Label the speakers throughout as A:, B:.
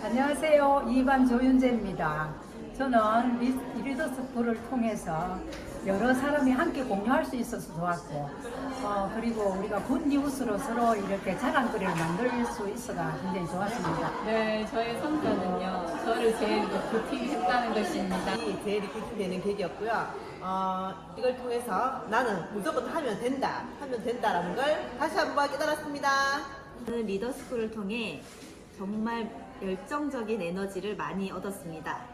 A: 안녕하세요. 2반 조윤재입니다. 저는 리더스쿨을 통해서 여러 사람이 함께 공유할 수 있어서 좋았고, 그리고 우리가 굿뉴스로 서로 이렇게 자랑거리를 만들 수 있어가 굉장히 좋았습니다.
B: 네, 저의 성과는요. 저를 제일 부팅했다는 것입니다.
C: 제일 기대되는 계기였고요. 이걸 통해서 나는 무조건 하면 된다라는 걸 다시 한번 깨달았습니다.
D: 저는 리더스쿨을 통해 정말 열정적인 에너지를 많이 얻었습니다.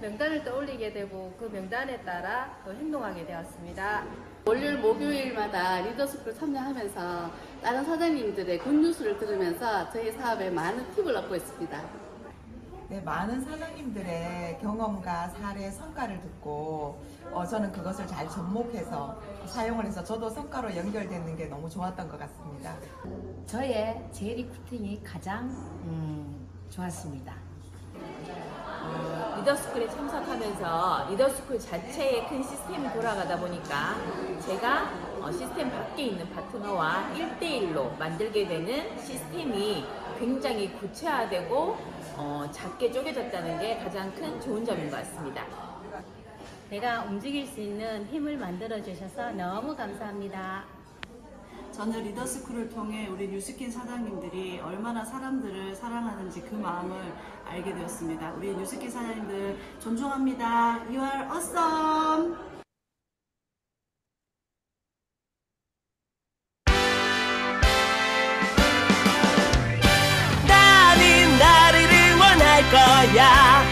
E: 명단을 떠올리게 되고 그 명단에 따라 또 행동하게 되었습니다.
F: 월요일, 목요일마다 리더스쿨 참여하면서 다른 사장님들의 굿뉴스를 들으면서 저희 사업에 많은 팁을 얻고 있습니다.
G: 네, 많은 사장님들의 경험과 사례, 성과를 듣고 저는 그것을 잘 접목해서 사용을 해서 저도 성과로 연결되는 게 너무 좋았던 것 같습니다.
H: 저의 제리쿠팅이 가장 좋았습니다.
D: 리더스쿨에 참석하면서 리더스쿨 자체의 큰 시스템이 돌아가다 보니까 제가 시스템 밖에 있는 파트너와 1대1로 만들게 되는 시스템이 굉장히 구체화되고 작게 쪼개졌다는 게 가장 큰 좋은 점인 것 같습니다.
H: 내가 움직일 수 있는 힘을 만들어 주셔서 너무 감사합니다.
I: 저는 리더스쿨을 통해 우리 뉴스킨 사장님들이 얼마나 사람들을 사랑하는지 그 마음을 알게 되었습니다. 우리 뉴스킨 사장님들 존중합니다. You are awesome!
J: 나는 나를 응원할 거야.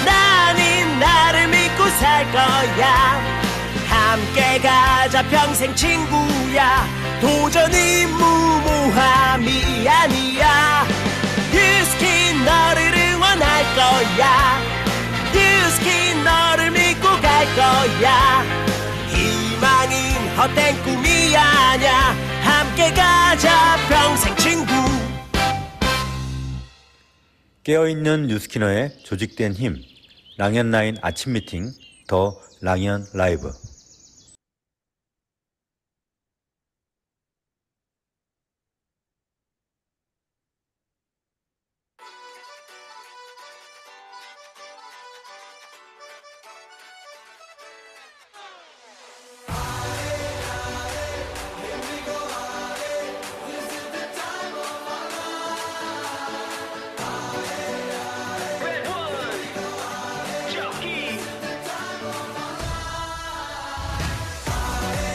J: 나는 나를 믿고 살 거야. 함께 가자 평생 친구야. 도전은 무모함이 아니야. 뉴스킨 너를 응원할 거야. 뉴스킨 너를 믿고 갈 거야. 희망은 헛된 꿈이 아냐. 함께 가자 평생 친구.
K: 깨어있는 뉴스키너의 조직된 힘, 랑현라인 아침 미팅, 더 랑현 라이브.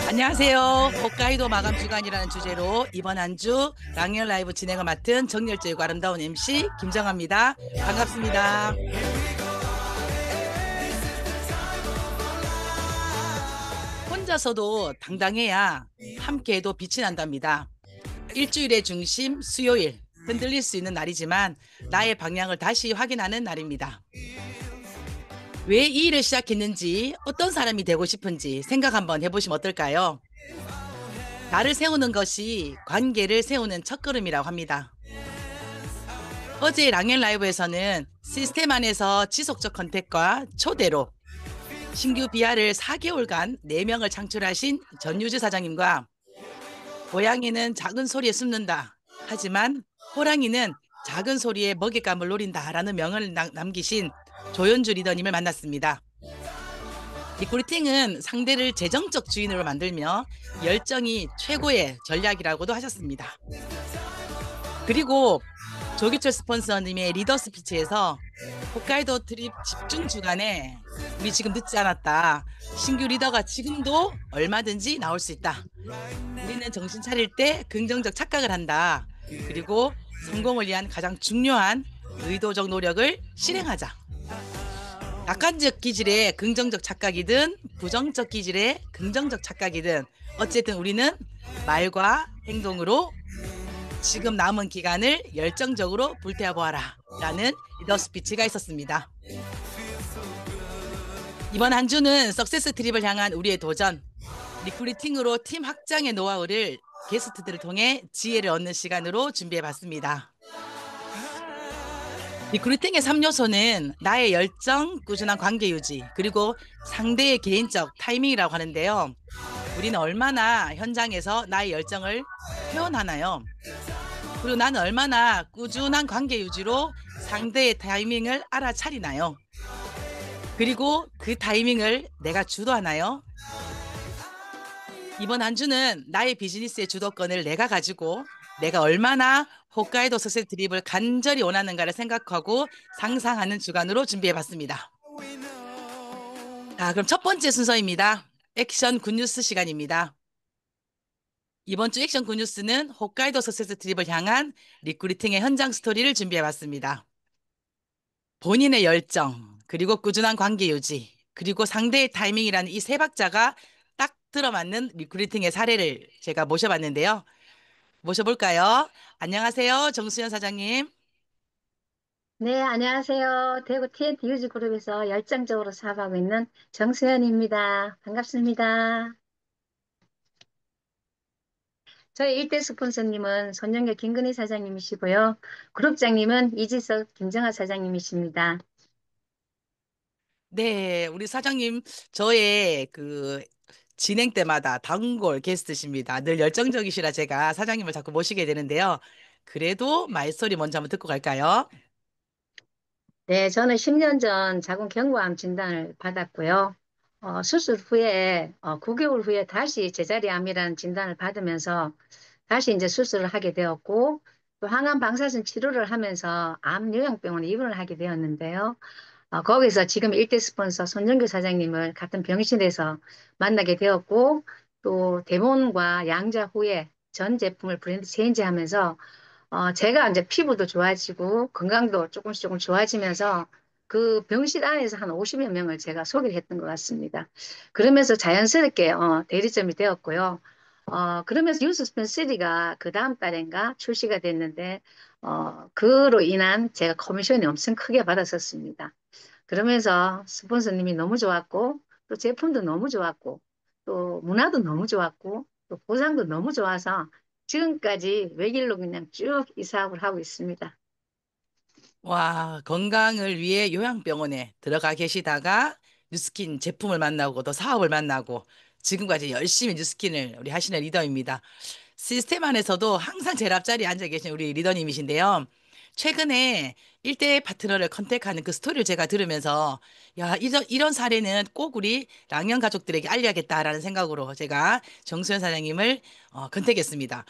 L: 안녕하세요. 홋카이도 마감 주간이라는 주제로 이번 한 주 랑현 라이브 진행을 맡은 정열적이고 아름다운 MC 김정아입니다. 반갑습니다. 혼자서도 당당해야 함께해도 빛이 난답니다. 일주일의 중심 수요일, 흔들릴 수 있는 날이지만 나의 방향을 다시 확인하는 날입니다. 왜 이 일을 시작했는지, 어떤 사람이 되고 싶은지 생각 한번 해보시면 어떨까요? 나를 세우는 것이 관계를 세우는 첫걸음이라고 합니다. 어제 랑현 라이브에서는 시스템 안에서 지속적 컨택과 초대로 신규 비아를 4개월간 4명을 창출하신 전유주 사장님과 고양이는 작은 소리에 숨는다. 하지만 호랑이는 작은 소리에 먹잇감을 노린다라는 명언을 남기신 조연주 리더님을 만났습니다. 리크루팅은 상대를 재정적 주인으로 만들며 열정이 최고의 전략이라고도 하셨습니다. 그리고 조기철 스폰서님의 리더 스피치에서 홋카이도 트립 집중 주간에 우리 지금 늦지 않았다. 신규 리더가 지금도 얼마든지 나올 수 있다. 우리는 정신 차릴 때 긍정적 착각을 한다. 그리고 성공을 위한 가장 중요한 의도적 노력을 실행하자. 낙관적 기질의 긍정적 착각이든 부정적 기질의 긍정적 착각이든 어쨌든 우리는 말과 행동으로 지금 남은 기간을 열정적으로 불태워보아라 라는 리더 스피치가 있었습니다. 이번 한 주는 석세스 트립을 향한 우리의 도전, 리크루팅으로 팀 확장의 노하우를 게스트들을 통해 지혜를 얻는 시간으로 준비해봤습니다. 리크루팅의 3요소는 나의 열정, 꾸준한 관계 유지, 그리고 상대의 개인적 타이밍이라고 하는데요. 우리는 얼마나 현장에서 나의 열정을 표현하나요? 그리고 나는 얼마나 꾸준한 관계 유지로 상대의 타이밍을 알아차리나요? 그리고 그 타이밍을 내가 주도하나요? 이번 한 주는 나의 비즈니스의 주도권을 내가 가지고 내가 얼마나 홋카이도 석색 드립을 간절히 원하는가를 생각하고 상상하는 주간으로 준비해봤습니다. 자, 그럼 첫 번째 순서입니다. 액션 굿뉴스 시간입니다. 이번 주 액션 굿뉴스는 홋카이도 석세스 트립을 향한 리크루팅의 현장 스토리를 준비해봤습니다. 본인의 열정, 그리고 꾸준한 관계 유지, 그리고 상대의 타이밍이라는 이 세 박자가 딱 들어맞는 리크루팅의 사례를 제가 모셔봤는데요. 모셔볼까요? 안녕하세요, 정수연 사장님.
H: 네, 안녕하세요. 대구 TNT 유지그룹에서 열정적으로 사업하고 있는 정수연입니다. 반갑습니다. 저희 일대 스폰서님은 손영교 김근희 사장님이시고요. 그룹장님은 이지석 김정아 사장님이십니다.
L: 네, 우리 사장님, 저의 진행 때마다 단골 게스트십니다. 늘 열정적이시라 제가 사장님을 자꾸 모시게 되는데요. 그래도 말소리 먼저 한번 듣고 갈까요?
H: 네, 저는 10년 전 자궁 경부암 진단을 받았고요. 수술 후에 9개월 후에 다시 제자리암이라는 진단을 받으면서 다시 이제 수술을 하게 되었고 또 항암 방사선 치료를 하면서 암 요양병원에 입원을 하게 되었는데요. 거기서 지금 일대 스폰서 손정규 사장님을 같은 병실에서 만나게 되었고 또 대본과 양자 후에 전 제품을 브랜드 체인지하면서 제가 이제 피부도 좋아지고 건강도 조금 좋아지면서 그 병실 안에서 한 50여 명을 제가 소개를 했던 것 같습니다. 그러면서 자연스럽게 대리점이 되었고요. 그러면서 뉴스스펜 3가 그 다음 달인가 출시가 됐는데 그로 인한 제가 커미션이 엄청 크게 받았었습니다. 그러면서 스폰서님이 너무 좋았고 또 제품도 너무 좋았고 또 문화도 너무 좋았고 또 보상도 너무 좋아서 지금까지 외길로 그냥 쭉 이 사업을 하고 있습니다.
L: 와, 건강을 위해 요양병원에 들어가 계시다가 뉴스킨 제품을 만나고 또 사업을 만나고 지금까지 열심히 뉴스킨을 우리 하시는 리더입니다. 시스템 안에서도 항상 제일 앞자리에 앉아 계신 우리 리더님이신데요. 최근에 일대 파트너를 컨택하는 그 스토리를 제가 들으면서 야, 이런 사례는 꼭 우리 랑연 가족들에게 알려야겠다라는 생각으로 제가 정수현 사장님을 컨택했습니다.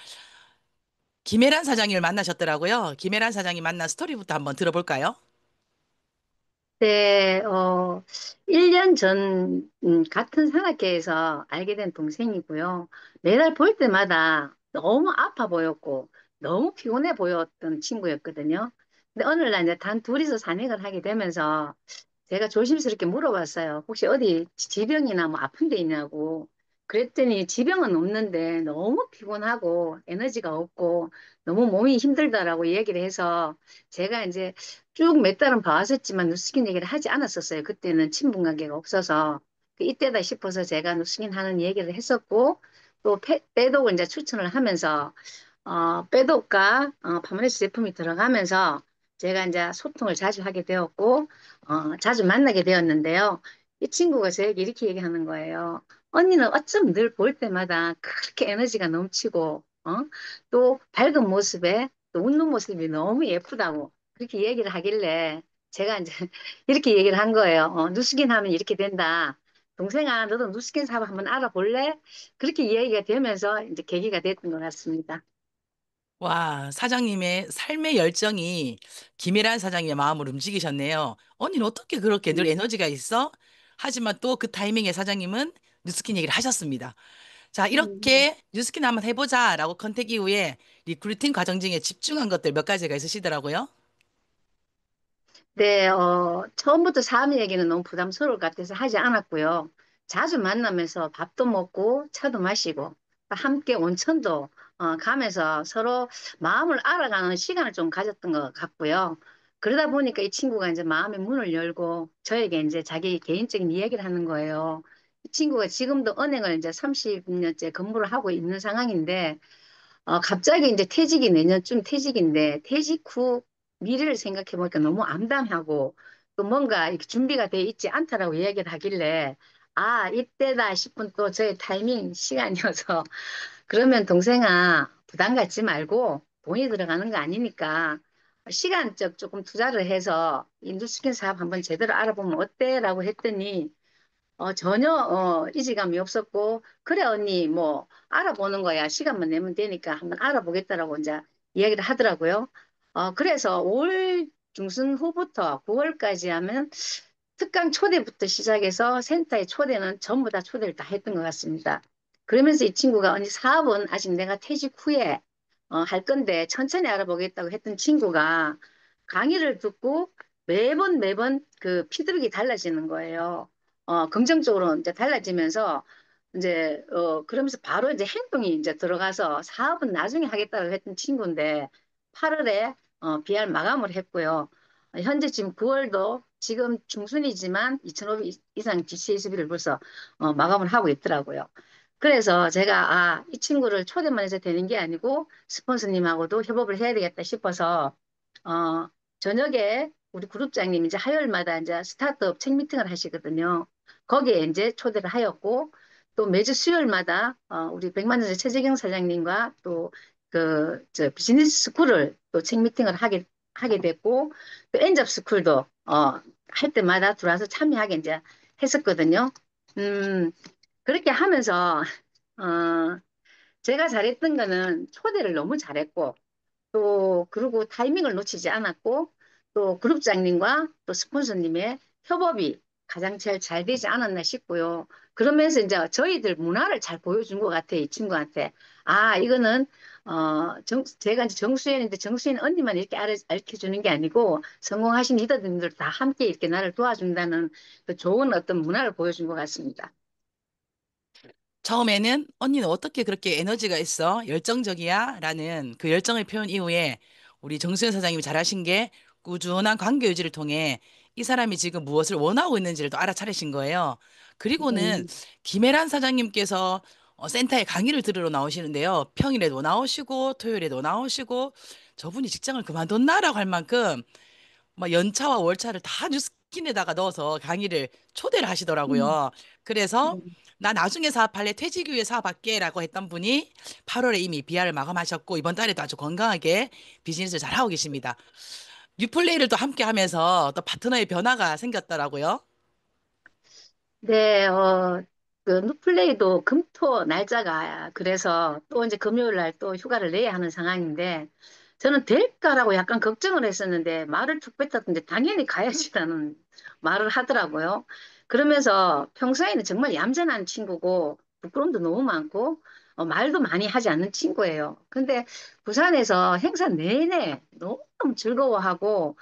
L: 김혜란 사장님을 만나셨더라고요. 김혜란 사장님 만난 스토리부터 한번 들어볼까요?
H: 네, 1년 전, 같은 산악회에서 알게 된 동생이고요. 매달 볼 때마다 너무 아파 보였고, 너무 피곤해 보였던 친구였거든요. 근데 어느 날 이제 단 둘이서 산행을 하게 되면서 제가 조심스럽게 물어봤어요. 혹시 어디 지병이나 뭐 아픈 데 있냐고. 그랬더니 지병은 없는데 너무 피곤하고 에너지가 없고 너무 몸이 힘들다라고 얘기를 해서 제가 이제 쭉 몇 달은 봐왔었지만 누스킨 얘기를 하지 않았었어요. 그때는 친분 관계가 없어서. 이때다 싶어서 제가 누스킨 하는 얘기를 했었고 또 빼독을 이제 추천을 하면서 빼독과 파마레스 제품이 들어가면서 제가 이제 소통을 자주 하게 되었고 자주 만나게 되었는데요. 이 친구가 저에게 이렇게 얘기하는 거예요. 언니는 어쩜 늘 볼 때마다 그렇게 에너지가 넘치고 또 밝은 모습에 또 웃는 모습이 너무 예쁘다고 그렇게 얘기를 하길래 제가 이제 이렇게 얘기를 한 거예요. 누스킨 하면 이렇게 된다. 동생아, 너도 누스킨 사업 한번 알아볼래? 그렇게 이야기가 되면서 이제 계기가 됐던 것 같습니다.
L: 와, 사장님의 삶의 열정이 김혜란 사장님의 마음을 움직이셨네요. 언니는 어떻게 그렇게 늘 에너지가 있어? 하지만 또 그 타이밍에 사장님은 뉴스킨 얘기를 하셨습니다. 자, 이렇게 뉴스킨 한번 해보자라고 컨택 이후에 리크루팅 과정 중에 집중한 것들 몇 가지가 있으시더라고요.
H: 네, 처음부터 사업 얘기는 너무 부담스러울 것 같아서 하지 않았고요. 자주 만나면서 밥도 먹고 차도 마시고 함께 온천도 가면서 서로 마음을 알아가는 시간을 좀 가졌던 것 같고요. 그러다 보니까 이 친구가 이제 마음의 문을 열고 저에게 이제 자기 개인적인 이야기를 하는 거예요. 이 친구가 지금도 은행을 이제 30년째 근무를 하고 있는 상황인데 갑자기 이제 퇴직이 내년쯤 퇴직인데 퇴직 후 미래를 생각해 보니까 너무 암담하고 또 뭔가 이렇게 준비가 돼 있지 않다라고 이야기를 하길래 아, 이때다 싶은 또 저의 타이밍 시간이어서 그러면 동생아 부담 갖지 말고 돈이 들어가는 거 아니니까 시간적 조금 투자를 해서 인두스킨 사업 한번 제대로 알아보면 어때? 라고 했더니 전혀 이질감이 없었고 그래 언니 뭐 알아보는 거야 시간만 내면 되니까 한번 알아보겠다라고 이제 이야기를 하더라고요. 그래서 올 중순 후부터 9월까지 하면 특강 초대부터 시작해서 센터의 초대는 전부 다 초대를 다 했던 것 같습니다. 그러면서 이 친구가 언니 사업은 아직 내가 퇴직 후에 할 건데 천천히 알아보겠다고 했던 친구가 강의를 듣고 매번 그 피드백이 달라지는 거예요. 긍정적으로 이제 달라지면서 이제 그러면서 바로 이제 행동이 이제 들어가서 사업은 나중에 하겠다고 했던 친구인데 8월에 BR 마감을 했고요. 현재 지금 9월도 지금 중순이지만 2,500 이상 GCSB를 벌써 마감을 하고 있더라고요. 그래서 제가 이 친구를 초대만 해서 되는 게 아니고 스폰서님하고도 협업을 해야 되겠다 싶어서 저녁에 우리 그룹장님 이제 화요일마다 이제 스타트업 책 미팅을 하시거든요. 거기에 이제 초대를 하였고 또 매주 수요일마다 우리 백만년자 최재경 사장님과 또 그 저 비즈니스 스쿨을 또 책 미팅을 하게 됐고 또 엔잡 스쿨도 할 때마다 들어와서 참여하게 이제 했었거든요. 그렇게 하면서 어, 제가 잘했던 거는 초대를 너무 잘했고 또 그리고 타이밍을 놓치지 않았고 또 그룹장님과 또 스폰서님의 협업이 가장 제일 잘 되지 않았나 싶고요. 그러면서 이제 저희들 문화를 잘 보여준 것 같아요. 이 친구한테. 이거는 제가 이제 정수연인데 정수연 언니만 이렇게 알려주는 게 아니고 성공하신 리더님들 다 함께 이렇게 나를 도와준다는 그 좋은 어떤 문화를 보여준 것 같습니다.
L: 처음에는 언니는 어떻게 그렇게 에너지가 있어? 열정적이야? 라는 그 열정의 표현 이후에 우리 정수현 사장님이 잘하신 게 꾸준한 관계 유지를 통해 이 사람이 지금 무엇을 원하고 있는지를 또 알아차리신 거예요. 그리고는 김혜란 사장님께서 센터에 강의를 들으러 나오시는데요. 평일에도 나오시고 토요일에도 나오시고 저분이 직장을 그만뒀나라고 할 만큼 막 연차와 월차를 다 뉴스킨에다가 넣어서 강의를 초대를 하시더라고요. 그래서 나 나중에 사업할래 퇴직 후에 사업할게라고 했던 분이 8월에 이미 비아를 마감하셨고 이번 달에도 아주 건강하게 비즈니스를 잘하고 계십니다. 뉴플레이를 또 함께 하면서 또 파트너의 변화가 생겼더라고요.
H: 네, 그 누플레이도 금토 날짜가 그래서 또 이제 금요일 날 또 휴가를 내야 하는 상황인데 저는 될까라고 약간 걱정을 했었는데 말을 툭 뱉었는데 당연히 가야지라는 말을 하더라고요. 그러면서 평소에는 정말 얌전한 친구고 부끄럼도 너무 많고 말도 많이 하지 않는 친구예요. 근데 부산에서 행사 내내 너무 즐거워하고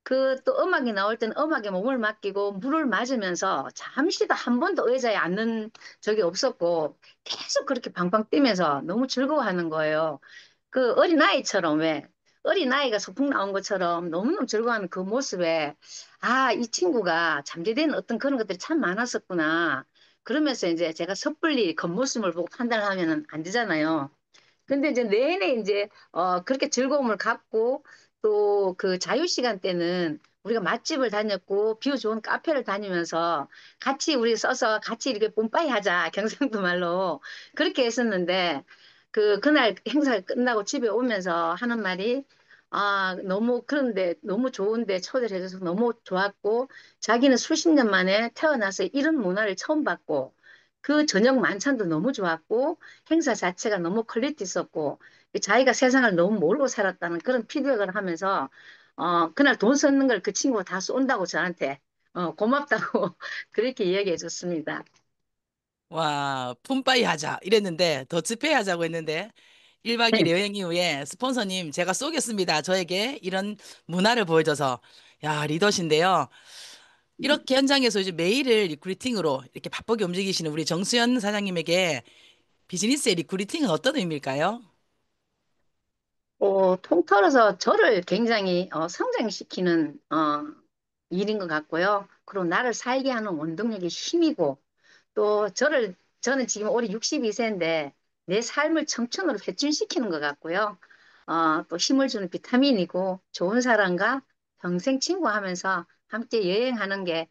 H: 그 또 음악이 나올 때는 음악에 몸을 맡기고 물을 맞으면서 잠시도 한 번도 의자에 앉는 적이 없었고 계속 그렇게 방방 뛰면서 너무 즐거워하는 거예요. 그 어린아이처럼 왜 어린아이가 소풍 나온 것처럼 너무너무 즐거워하는 그 모습에 이 친구가 잠재되는 어떤 그런 것들이 참 많았었구나. 그러면서 이제 제가 섣불리 겉모습을 보고 판단을 하면은 안 되잖아요. 근데 이제 내내 이제 그렇게 즐거움을 갖고 또 그 자유 시간 때는 우리가 맛집을 다녔고 뷰 좋은 카페를 다니면서 같이 우리 써서 같이 이렇게 뽐빠이 하자 경상도 말로 그렇게 했었는데 그날 행사 끝나고 집에 오면서 하는 말이 너무 그런데 너무 좋은데 초대를 해줘서 너무 좋았고 자기는 수십 년 만에 태어나서 이런 문화를 처음 봤고 그 저녁 만찬도 너무 좋았고 행사 자체가 너무 퀄리티 있었고 자기가 세상을 너무 모르고 살았다는 그런 피드백을 하면서 그날 돈 썼는 걸 그 친구가 다 쏜다고 저한테 고맙다고 그렇게 이야기해 줬습니다.
L: 와, 품빠이 하자 이랬는데 더치페이 하자고 했는데 1박 2일 여행 이후에 스폰서님 제가 쏘겠습니다. 저에게 이런 문화를 보여줘서 야, 리더신데요. 이렇게 현장에서 이제 매일을 리크루팅으로 이렇게 바쁘게 움직이시는 우리 정수연 사장님에게 비즈니스의 리크루팅은 어떤 의미일까요?
H: 통틀어서 저를 굉장히 성장시키는 일인 것 같고요. 그리고 나를 살게 하는 원동력의 힘이고 또 저는 지금 올해 62세인데 내 삶을 청춘으로 회춘시키는 것 같고요. 또 힘을 주는 비타민이고 좋은 사람과 평생 친구하면서 함께 여행하는 게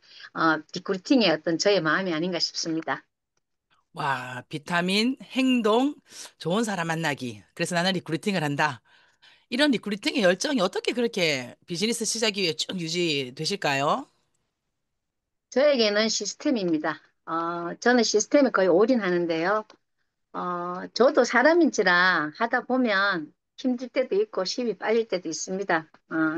H: 리크루팅의 어떤 저의 마음이 아닌가 싶습니다.
L: 와, 비타민, 행동, 좋은 사람 만나기. 그래서 나는 리크루팅을 한다. 이런 리크루팅의 열정이 어떻게 그렇게 비즈니스 시작 이후에 쭉 유지되실까요?
H: 저에게는 시스템입니다. 저는 시스템에 거의 올인하는데요. 저도 사람인지라 하다 보면 힘들 때도 있고 힘이 빠질 때도 있습니다.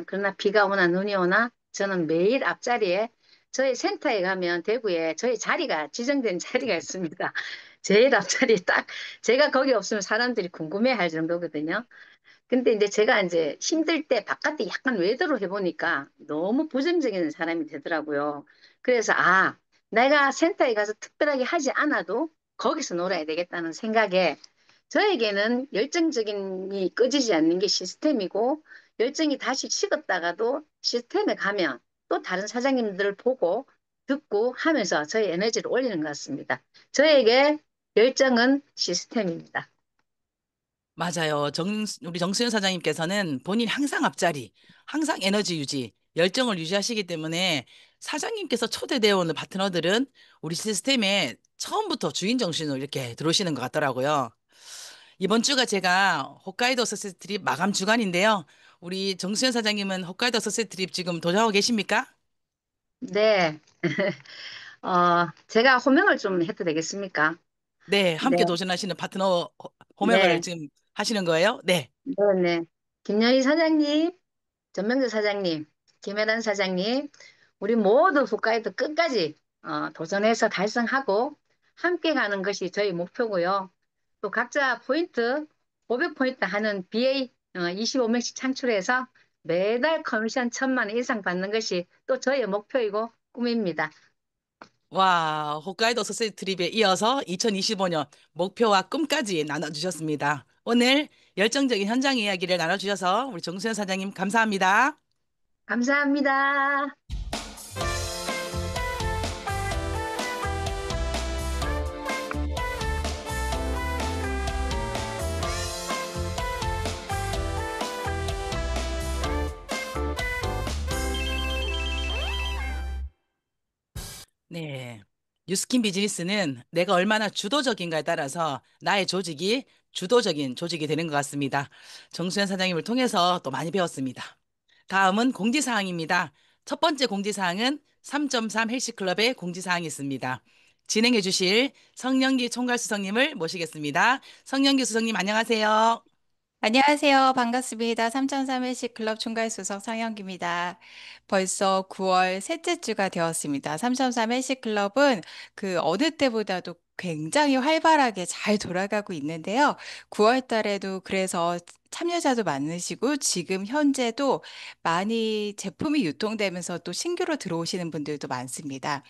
H: 그러나 비가 오나 눈이 오나 저는 매일 앞자리에 저희 센터에 가면 대구에 저희 자리가 지정된 자리가 있습니다. 제일 앞자리에 딱 제가 거기 없으면 사람들이 궁금해할 정도거든요. 근데 이제 제가 이제 힘들 때 바깥에 약간 외도로 해보니까 너무 부정적인 사람이 되더라고요. 그래서 내가 센터에 가서 특별하게 하지 않아도 거기서 놀아야 되겠다는 생각에 저에게는 열정적인이 꺼지지 않는 게 시스템이고 열정이 다시 식었다가도 시스템에 가면 또 다른 사장님들을 보고 듣고 하면서 저의 에너지를 올리는 것 같습니다. 저에게 열정은 시스템입니다.
L: 맞아요. 우리 정수현 사장님께서는 본인 항상 앞자리, 항상 에너지 유지, 열정을 유지하시기 때문에 사장님께서 초대되어 오는 파트너들은 우리 시스템에 처음부터 주인 정신으로 이렇게 들어오시는 것 같더라고요. 이번 주가 제가 홋카이도 서세트 트립 마감 주간인데요. 우리 정수현 사장님은 홋카이도 서세트 트립 지금 도전하고 계십니까?
H: 네. 제가 호명을 좀 해도 되겠습니까?
L: 네,
H: 네,
L: 함께 도전하시는 파트너 호명을
H: 네,
L: 지금 하시는 거예요? 네.
H: 네, 네. 김여희 사장님, 전명재 사장님, 김혜란 사장님, 우리 모두 국가에도 끝까지 도전해서 달성하고 함께 가는 것이 저희 목표고요. 또 각자 포인트, 500포인트 하는 BA 25명씩 창출해서 매달 커미션 1,000만 원 이상 받는 것이 또 저의 목표이고 꿈입니다.
L: 와, 홋카이도 서세트 트립에 이어서 2025년 목표와 꿈까지 나눠주셨습니다. 오늘 열정적인 현장 이야기를 나눠주셔서 우리 정수현 사장님 감사합니다.
H: 감사합니다.
L: 네. 뉴스킨 비즈니스는 내가 얼마나 주도적인가에 따라서 나의 조직이 주도적인 조직이 되는 것 같습니다. 정수현 사장님을 통해서 또 많이 배웠습니다. 다음은 공지사항입니다. 첫 번째 공지사항은 3.3 헬스클럽의 공지사항이 있습니다. 진행해 주실 성령기 총괄수석님을 모시겠습니다. 성령기 수석님 안녕하세요.
M: 안녕하세요. 반갑습니다. 3.3 일식 클럽 총괄 수석 상영기입니다. 벌써 9월 셋째 주가 되었습니다. 3.3 일식 클럽은 그 어느 때보다도 굉장히 활발하게 잘 돌아가고 있는데요. 9월 달에도 그래서 참여자도 많으시고 지금 현재도 많이 제품이 유통되면서 또 신규로 들어오시는 분들도 많습니다.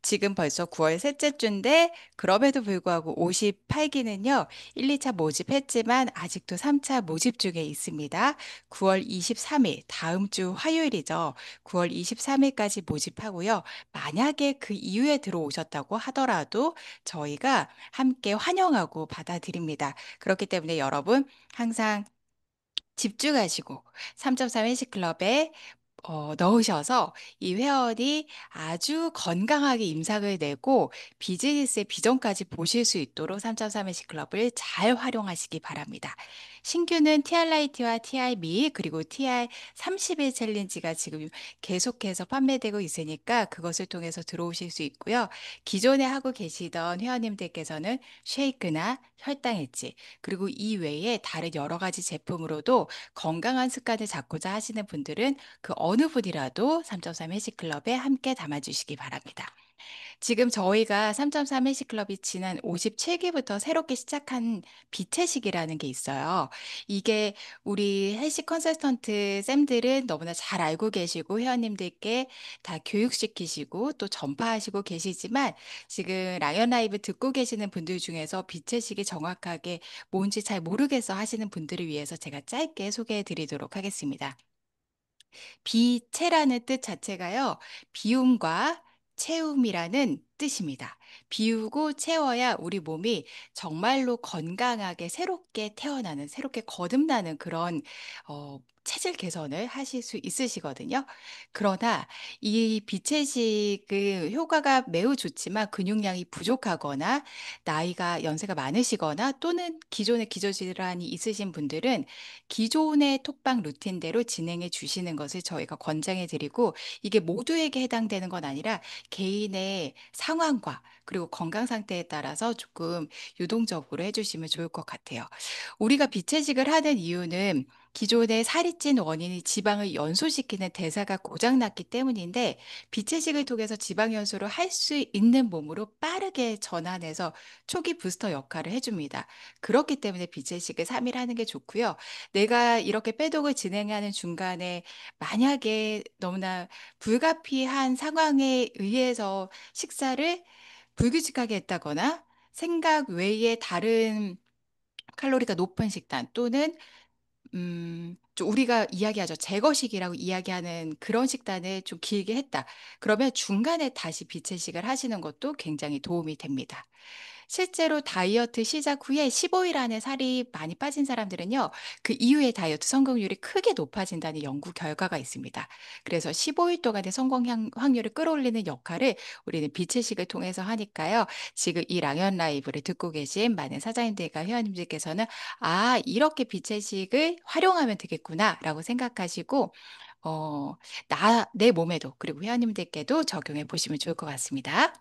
M: 지금 벌써 9월 셋째 주인데 그럼에도 불구하고 58기는요. 1, 2차 모집했지만 아직도 3차 모집 중에 있습니다. 9월 23일 다음 주 화요일이죠. 9월 23일까지 모집하고요. 만약에 그 이후에 들어오셨다고 하더라도 저희가 함께 환영하고 받아들입니다. 그렇기 때문에 여러분 항상 집중하시고 3.3 헬스클럽에 넣으셔서 이 회원이 아주 건강하게 임상을 내고 비즈니스의 비전까지 보실 수 있도록 3.3 헬스클럽을 잘 활용하시기 바랍니다. 신규는 TR 라이트와 TR 미 그리고 TR 30일 챌린지가 지금 계속해서 판매되고 있으니까 그것을 통해서 들어오실 수 있고요. 기존에 하고 계시던 회원님들께서는 쉐이크나 혈당 엣지 그리고 이 외에 다른 여러 가지 제품으로도 건강한 습관을 잡고자 하시는 분들은 그 어느 분이라도 3.3 헬스클럽에 함께 담아주시기 바랍니다. 지금 저희가 3.3 헬스클럽이 지난 57기부터 새롭게 시작한 비채식이라는 게 있어요. 이게 우리 헬스 컨설턴트 쌤들은 너무나 잘 알고 계시고 회원님들께 다 교육시키시고 또 전파하시고 계시지만 지금 라이언 라이브 듣고 계시는 분들 중에서 비채식이 정확하게 뭔지 잘 모르겠어 하시는 분들을 위해서 제가 짧게 소개해 드리도록 하겠습니다. 비채라는 뜻 자체가요. 비움과 채움이라는 뜻입니다. 비우고 채워야 우리 몸이 정말로 건강하게 새롭게 태어나는, 새롭게 거듭나는 그런 체질 개선을 하실 수 있으시거든요. 그러나 이 비채식은 효과가 매우 좋지만 근육량이 부족하거나 나이가 연세가 많으시거나 또는 기존에 기저질환이 있으신 분들은 기존의 톡방 루틴대로 진행해 주시는 것을 저희가 권장해 드리고, 이게 모두에게 해당되는 건 아니라 개인의 상황과 그리고 건강 상태에 따라서 조금 유동적으로 해주시면 좋을 것 같아요. 우리가 비채식을 하는 이유는 기존에 살이 찐 원인이 지방을 연소시키는 대사가 고장났기 때문인데, 비채식을 통해서 지방 연소를 할 수 있는 몸으로 빠르게 전환해서 초기 부스터 역할을 해줍니다. 그렇기 때문에 비채식을 3일 하는 게 좋고요. 내가 이렇게 빼독을 진행하는 중간에 만약에 너무나 불가피한 상황에 의해서 식사를 불규칙하게 했다거나 생각 외에 다른 칼로리가 높은 식단 또는 좀 우리가 이야기하죠. 제거식이라고 이야기하는 그런 식단을 좀 길게 했다. 그러면 중간에 다시 비채식을 하시는 것도 굉장히 도움이 됩니다. 실제로 다이어트 시작 후에 15일 안에 살이 많이 빠진 사람들은요, 그 이후에 다이어트 성공률이 크게 높아진다는 연구 결과가 있습니다. 그래서 15일 동안의 성공 확률을 끌어올리는 역할을 우리는 비채식을 통해서 하니까요. 지금 이 랑연 라이브를 듣고 계신 많은 사장님들과 회원님들께서는 이렇게 비채식을 활용하면 되겠구나라고 생각하시고, 내 몸에도 그리고 회원님들께도 적용해 보시면 좋을 것 같습니다.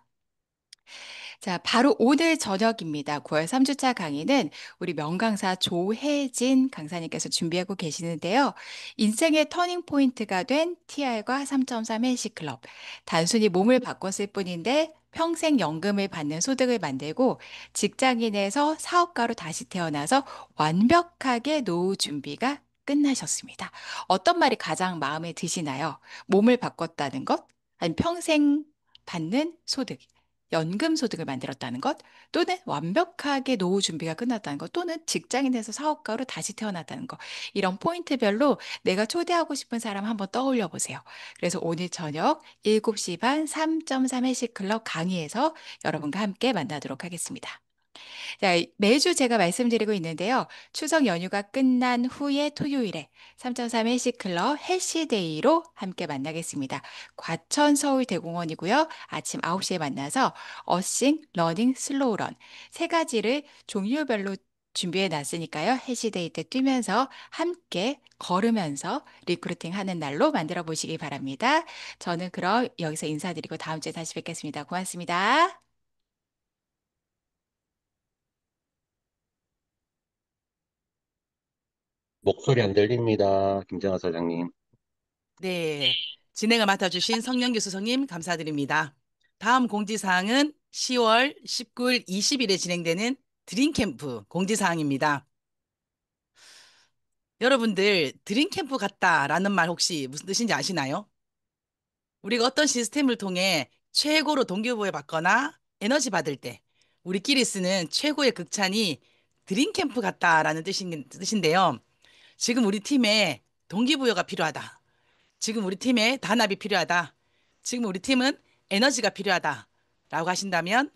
M: 자, 바로 오늘 저녁입니다. 9월 3주차 강의는 우리 명강사 조혜진 강사님께서 준비하고 계시는데요. 인생의 터닝 포인트가 된 TR과 3.3 헬시클럽. 단순히 몸을 바꿨을 뿐인데 평생 연금을 받는 소득을 만들고 직장인에서 사업가로 다시 태어나서 완벽하게 노후 준비가 끝나셨습니다. 어떤 말이 가장 마음에 드시나요? 몸을 바꿨다는 것? 아니면 평생 받는 소득? 연금 소득을 만들었다는 것, 또는 완벽하게 노후 준비가 끝났다는 것, 또는 직장인에서 사업가로 다시 태어났다는 것, 이런 포인트별로 내가 초대하고 싶은 사람 한번 떠올려 보세요. 그래서 오늘 저녁 7시 반 3.3 헬시클럽 강의에서 여러분과 함께 만나도록 하겠습니다. 자, 매주 제가 말씀드리고 있는데요. 추석 연휴가 끝난 후에 토요일에 3.3 헬시클럽 헬시데이로 함께 만나겠습니다. 과천 서울대공원이고요. 아침 9시에 만나서 어싱, 러닝, 슬로우런 세 가지를 종류별로 준비해 놨으니까요. 헬시데이 때 뛰면서 함께 걸으면서 리크루팅 하는 날로 만들어 보시기 바랍니다. 저는 그럼 여기서 인사드리고 다음 주에 다시 뵙겠습니다. 고맙습니다.
N: 목소리 안 들립니다. 김정아 사장님.
L: 네, 진행을 맡아주신 성명규 수석님 감사드립니다. 다음 공지사항은 10월 19일, 20일에 진행되는 드림캠프 공지사항입니다. 여러분들 드림캠프 같다라는 말 혹시 무슨 뜻인지 아시나요? 우리가 어떤 시스템을 통해 최고로 동기부여 받거나 에너지 받을 때 우리끼리 쓰는 최고의 극찬이 드림캠프 같다라는 뜻인데요. 지금 우리 팀에 동기부여가 필요하다. 지금 우리 팀에 단합이 필요하다. 지금 우리 팀은 에너지가 필요하다. 라고 하신다면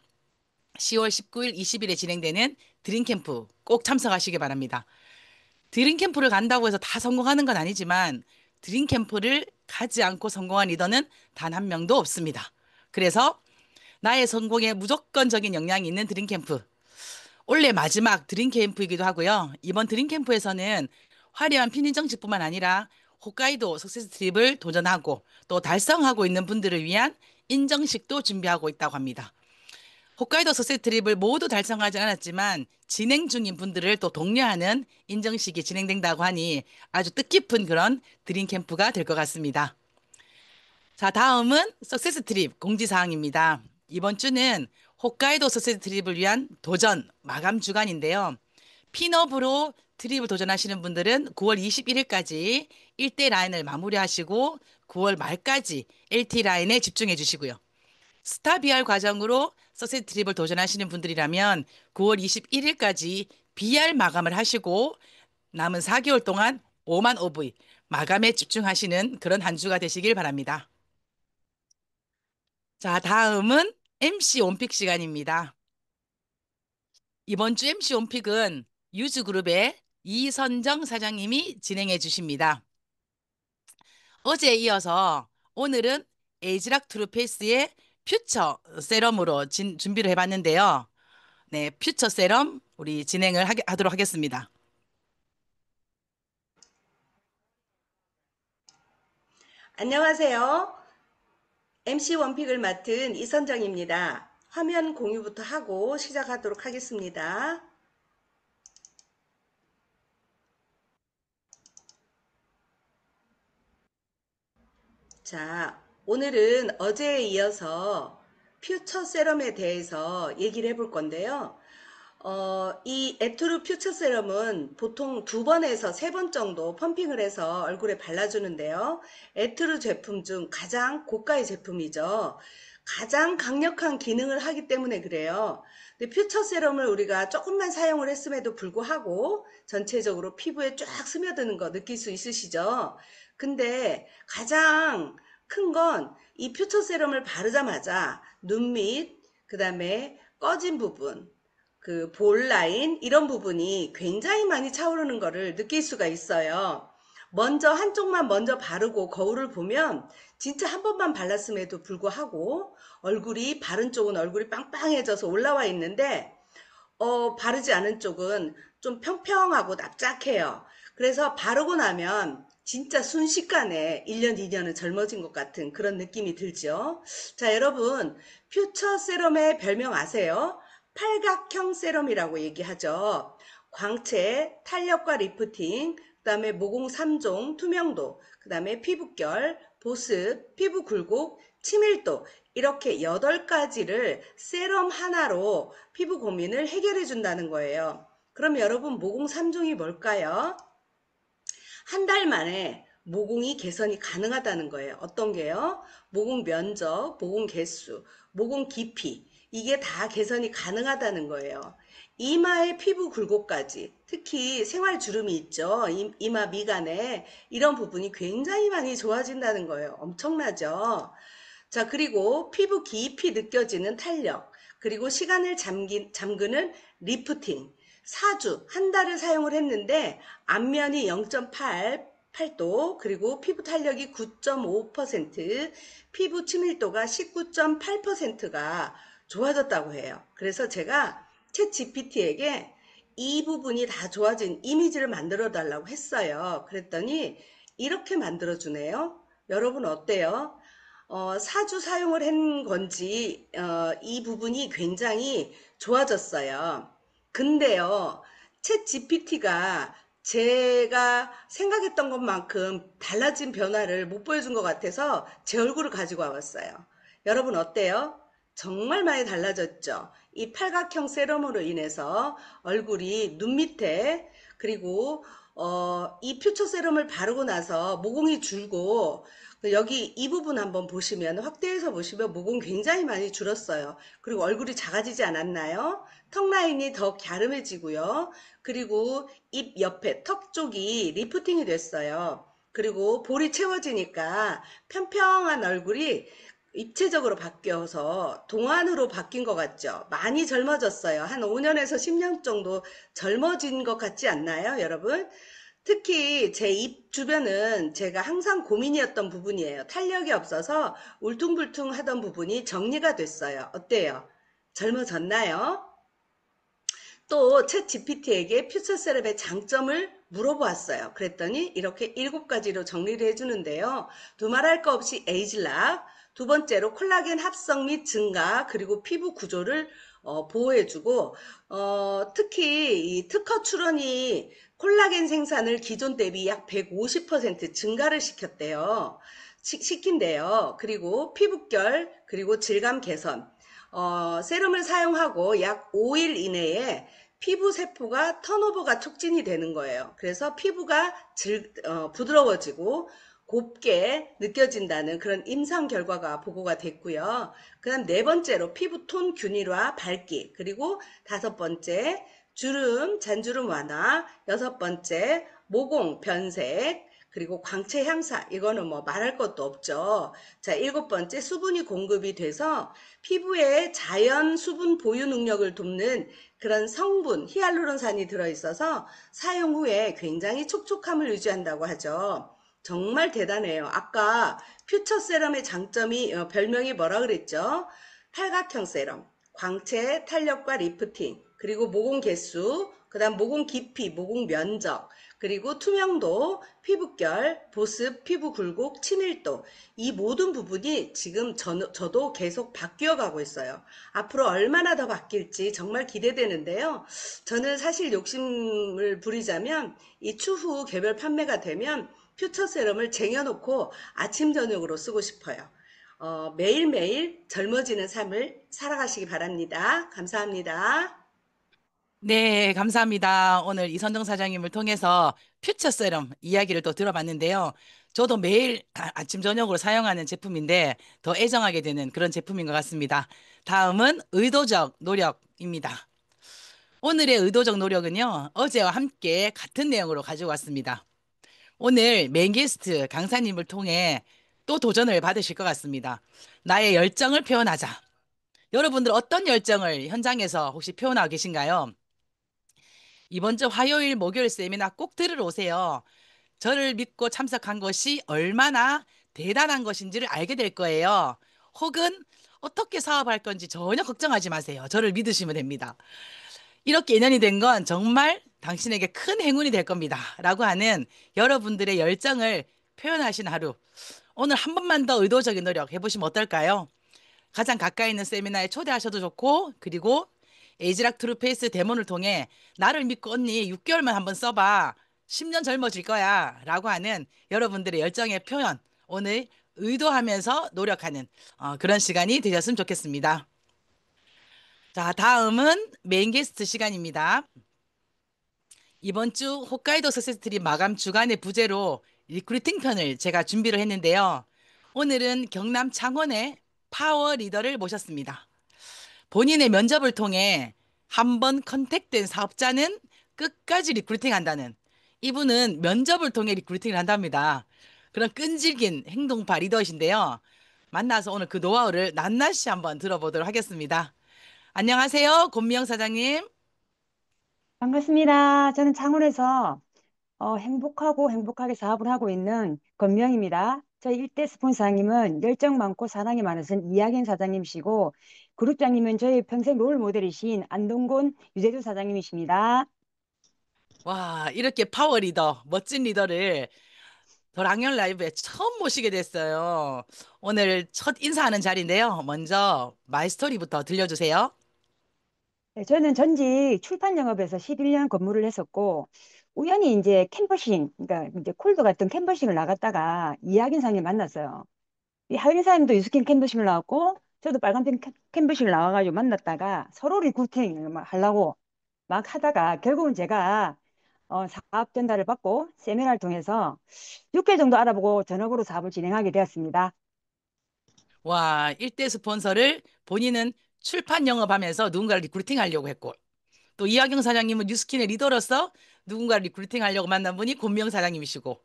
L: 10월 19일, 20일에 진행되는 드림캠프 꼭 참석하시기 바랍니다. 드림캠프를 간다고 해서 다 성공하는 건 아니지만 드림캠프를 가지 않고 성공한 리더는 단 한 명도 없습니다. 그래서 나의 성공에 무조건적인 영향이 있는 드림캠프. 올해 마지막 드림캠프이기도 하고요. 이번 드림캠프에서는 화려한 핀인정식뿐만 아니라 홋카이도 석세스 트립을 도전하고 또 달성하고 있는 분들을 위한 인정식도 준비하고 있다고 합니다. 홋카이도 석세스 트립을 모두 달성하지 않았지만 진행 중인 분들을 또 독려하는 인정식이 진행된다고 하니 아주 뜻깊은 그런 드림캠프가 될 것 같습니다. 자, 다음은 석세스 트립 공지사항입니다. 이번 주는 홋카이도 석세스 트립을 위한 도전 마감 주간인데요. 핀업으로 트립을 도전하시는 분들은 9월 21일까지 1대 라인을 마무리하시고 9월 말까지 LT 라인에 집중해 주시고요. 스타 BR 과정으로 석세스 트립을 도전하시는 분들이라면 9월 21일까지 BR 마감을 하시고 남은 4개월 동안 5만 OV 마감에 집중하시는 그런 한 주가 되시길 바랍니다. 자, 다음은 MC 온픽 시간입니다. 이번 주 MC 온픽은 유즈그룹의 이선정 사장님이 진행해 주십니다. 어제에 이어서 오늘은 에이지락 트루페이스의 퓨처 세럼으로 준비를 해봤는데요. 네, 퓨처 세럼 우리 진행을 하도록 하겠습니다.
O: 안녕하세요. MC 원픽을 맡은 이선정입니다. 화면 공유부터 하고 시작하도록 하겠습니다. 자, 오늘은 어제에 이어서 퓨처 세럼에 대해서 얘기를 해볼 건데요. 이 에투르 퓨처 세럼은 보통 2번에서 3번 정도 펌핑을 해서 얼굴에 발라주는데요. 에투르 제품 중 가장 고가의 제품이죠. 가장 강력한 기능을 하기 때문에 그래요. 근데 퓨처 세럼을 우리가 조금만 사용을 했음에도 불구하고 전체적으로 피부에 쫙 스며드는 거 느낄 수 있으시죠? 근데 가장 큰 건 이 퓨처 세럼을 바르자마자 눈 밑, 그 다음에 꺼진 부분, 그 볼 라인 이런 부분이 굉장히 많이 차오르는 거를 느낄 수가 있어요. 먼저 한쪽만 먼저 바르고 거울을 보면 진짜 한 번만 발랐음에도 불구하고 얼굴이 바른 쪽은 얼굴이 빵빵해져서 올라와 있는데 바르지 않은 쪽은 좀 평평하고 납작해요. 그래서 바르고 나면 진짜 순식간에 1년, 2년은 젊어진 것 같은 그런 느낌이 들죠. 자, 여러분 퓨처 세럼의 별명 아세요? 팔각형 세럼이라고 얘기하죠. 광채, 탄력과 리프팅, 그 다음에 모공 3종, 투명도, 그 다음에 피부결, 보습, 피부 굴곡, 치밀도 이렇게 8가지를 세럼 하나로 피부 고민을 해결해 준다는 거예요. 그럼 여러분 모공 3종이 뭘까요? 한 달 만에 모공이 개선이 가능하다는 거예요. 어떤 게요? 모공 면적, 모공 개수, 모공 깊이 이게 다 개선이 가능하다는 거예요. 이마의 피부 굴곡까지 특히 생활주름이 있죠. 이마 미간에 이런 부분이 굉장히 많이 좋아진다는 거예요. 엄청나죠? 자, 그리고 피부 깊이 느껴지는 탄력, 그리고 시간을 잠그는 리프팅. 4주, 한 달을 사용을 했는데 앞면이 0.8도, 그리고 피부 탄력이 9.5%, 피부 치밀도가 19.8%가 좋아졌다고 해요. 그래서 제가 챗 GPT에게 이 부분이 다 좋아진 이미지를 만들어 달라고 했어요. 그랬더니 이렇게 만들어 주네요. 여러분 어때요? 4주 사용을 한 건지 이 부분이 굉장히 좋아졌어요. 근데요, 챗 GPT가 제가 생각했던 것만큼 달라진 변화를 못 보여준 것 같아서 제 얼굴을 가지고 와봤어요. 여러분 어때요? 정말 많이 달라졌죠? 이 팔각형 세럼으로 인해서 얼굴이 눈 밑에 그리고 이 퓨처 세럼을 바르고 나서 모공이 줄고 여기 이 부분 한번 보시면 확대해서 보시면 모공 굉장히 많이 줄었어요. 그리고 얼굴이 작아지지 않았나요? 턱 라인이 더 갸름해지고요. 그리고 입 옆에 턱 쪽이 리프팅이 됐어요. 그리고 볼이 채워지니까 평평한 얼굴이 입체적으로 바뀌어서 동안으로 바뀐 것 같죠? 많이 젊어졌어요. 한 5년에서 10년 정도 젊어진 것 같지 않나요, 여러분? 특히 제 입 주변은 제가 항상 고민이었던 부분이에요. 탄력이 없어서 울퉁불퉁 하던 부분이 정리가 됐어요. 어때요? 젊어졌나요? 또 챗 GPT에게 퓨처 세럼의 장점을 물어보았어요. 그랬더니 이렇게 7가지로 정리를 해주는데요. 두말할 거 없이 에이지락, 두 번째로 콜라겐 합성 및 증가, 그리고 피부 구조를 보호해주고 특히 이 특허 출원이 콜라겐 생산을 기존 대비 약 150% 증가를 시킨대요. 그리고 피부결, 그리고 질감 개선. 세럼을 사용하고 약 5일 이내에 피부 세포가 턴오버가 촉진이 되는 거예요. 그래서 피부가 부드러워지고 곱게 느껴진다는 그런 임상 결과가 보고가 됐고요. 그 다음 4번째로 피부 톤 균일화, 밝기, 그리고 5번째 주름, 잔주름 완화, 6번째 모공 변색, 그리고 광채 향사, 이거는 뭐 말할 것도 없죠. 자, 일곱 번째, 수분이 공급이 돼서 피부에 자연 수분 보유 능력을 돕는 그런 성분, 히알루론산이 들어있어서 사용 후에 굉장히 촉촉함을 유지한다고 하죠. 정말 대단해요. 아까 퓨처 세럼의 장점이 별명이 뭐라 그랬죠? 팔각형 세럼, 광채, 탄력과 리프팅, 그리고 모공 개수, 그 다음 모공 깊이, 모공 면적, 그리고 투명도, 피부결, 보습, 피부 굴곡, 친밀도, 이 모든 부분이 지금 저도 계속 바뀌어 가고 있어요. 앞으로 얼마나 더 바뀔지 정말 기대되는데요. 저는 사실 욕심을 부리자면 이 추후 개별 판매가 되면 퓨처 세럼을 쟁여놓고 아침 저녁으로 쓰고 싶어요. 매일매일 젊어지는 삶을 살아가시기 바랍니다. 감사합니다.
L: 네, 감사합니다. 오늘 이선정 사장님을 통해서 퓨처 세럼 이야기를 또 들어봤는데요. 저도 매일 아침, 저녁으로 사용하는 제품인데 더 애정하게 되는 그런 제품인 것 같습니다. 다음은 의도적 노력입니다. 오늘의 의도적 노력은요, 어제와 함께 같은 내용으로 가지고 왔습니다. 오늘 메인 게스트 강사님을 통해 또 도전을 받으실 것 같습니다. 나의 열정을 표현하자. 여러분들 어떤 열정을 현장에서 혹시 표현하고 계신가요? 이번 주 화요일, 목요일 세미나 꼭 들으러 오세요. 저를 믿고 참석한 것이 얼마나 대단한 것인지를 알게 될 거예요. 혹은 어떻게 사업할 건지 전혀 걱정하지 마세요. 저를 믿으시면 됩니다. 이렇게 인연이 된 건 정말 당신에게 큰 행운이 될 겁니다. 라고 하는 여러분들의 열정을 표현하신 하루. 오늘 한 번만 더 의도적인 노력 해보시면 어떨까요? 가장 가까이 있는 세미나에 초대하셔도 좋고, 그리고 에이지락 트루페이스 데모를 통해 나를 믿고 언니 6개월만 한번 써봐. 10년 젊어질 거야. 라고 하는 여러분들의 열정의 표현. 오늘 의도하면서 노력하는 그런 시간이 되셨으면 좋겠습니다. 자, 다음은 메인 게스트 시간입니다. 이번 주 홋카이도 석세스트리 마감 주간의 부제로 리크루팅 편을 제가 준비를 했는데요. 오늘은 경남 창원의 파워 리더를 모셨습니다. 본인의 면접을 통해 한 번 컨택된 사업자는 끝까지 리크루팅 한다는, 이분은 면접을 통해 리크루팅을 한답니다. 그런 끈질긴 행동파 리더이신데요. 만나서 오늘 그 노하우를 낱낱이 한번 들어보도록 하겠습니다. 안녕하세요, 권미영 사장님.
P: 반갑습니다. 저는 창원에서 행복하고 행복하게 사업을 하고 있는 권명입니다. 저희 일대 스폰사님은 열정 많고 사랑이 많으신 이학인 사장님이시고 그룹장님은 저희 평생 롤 모델이신 안동곤 유재주 사장님이십니다.
L: 와, 이렇게 파워 리더, 멋진 리더를 더 랑연 라이브에 처음 모시게 됐어요. 오늘 첫 인사하는 자리인데요. 먼저 마이스토리부터 들려주세요.
P: 네, 저는 전직 출판 영업에서 11년 근무를 했었고 우연히 이제 캠퍼싱, 그러니까 이제 콜드 같은 캠퍼싱을 나갔다가 이학인 사장님 만났어요. 이 하인 사장님도 유스킨 캠퍼싱을 나왔고 저도 빨간색 캠퍼싱을 나와가지고 만났다가 서로 리크루팅 막 하려고 막 하다가 결국은 제가 사업 전달을 받고 세미나를 통해서 6개 정도 알아보고 전업으로 사업을 진행하게 되었습니다.
L: 와, 일대 스폰서를 본인은 출판 영업하면서 누군가를 리크루팅 하려고 했고, 또 이하경 사장님은 뉴스킨의 리더로서 누군가를 리크루팅 하려고 만난 분이 권미영 사장님이시고,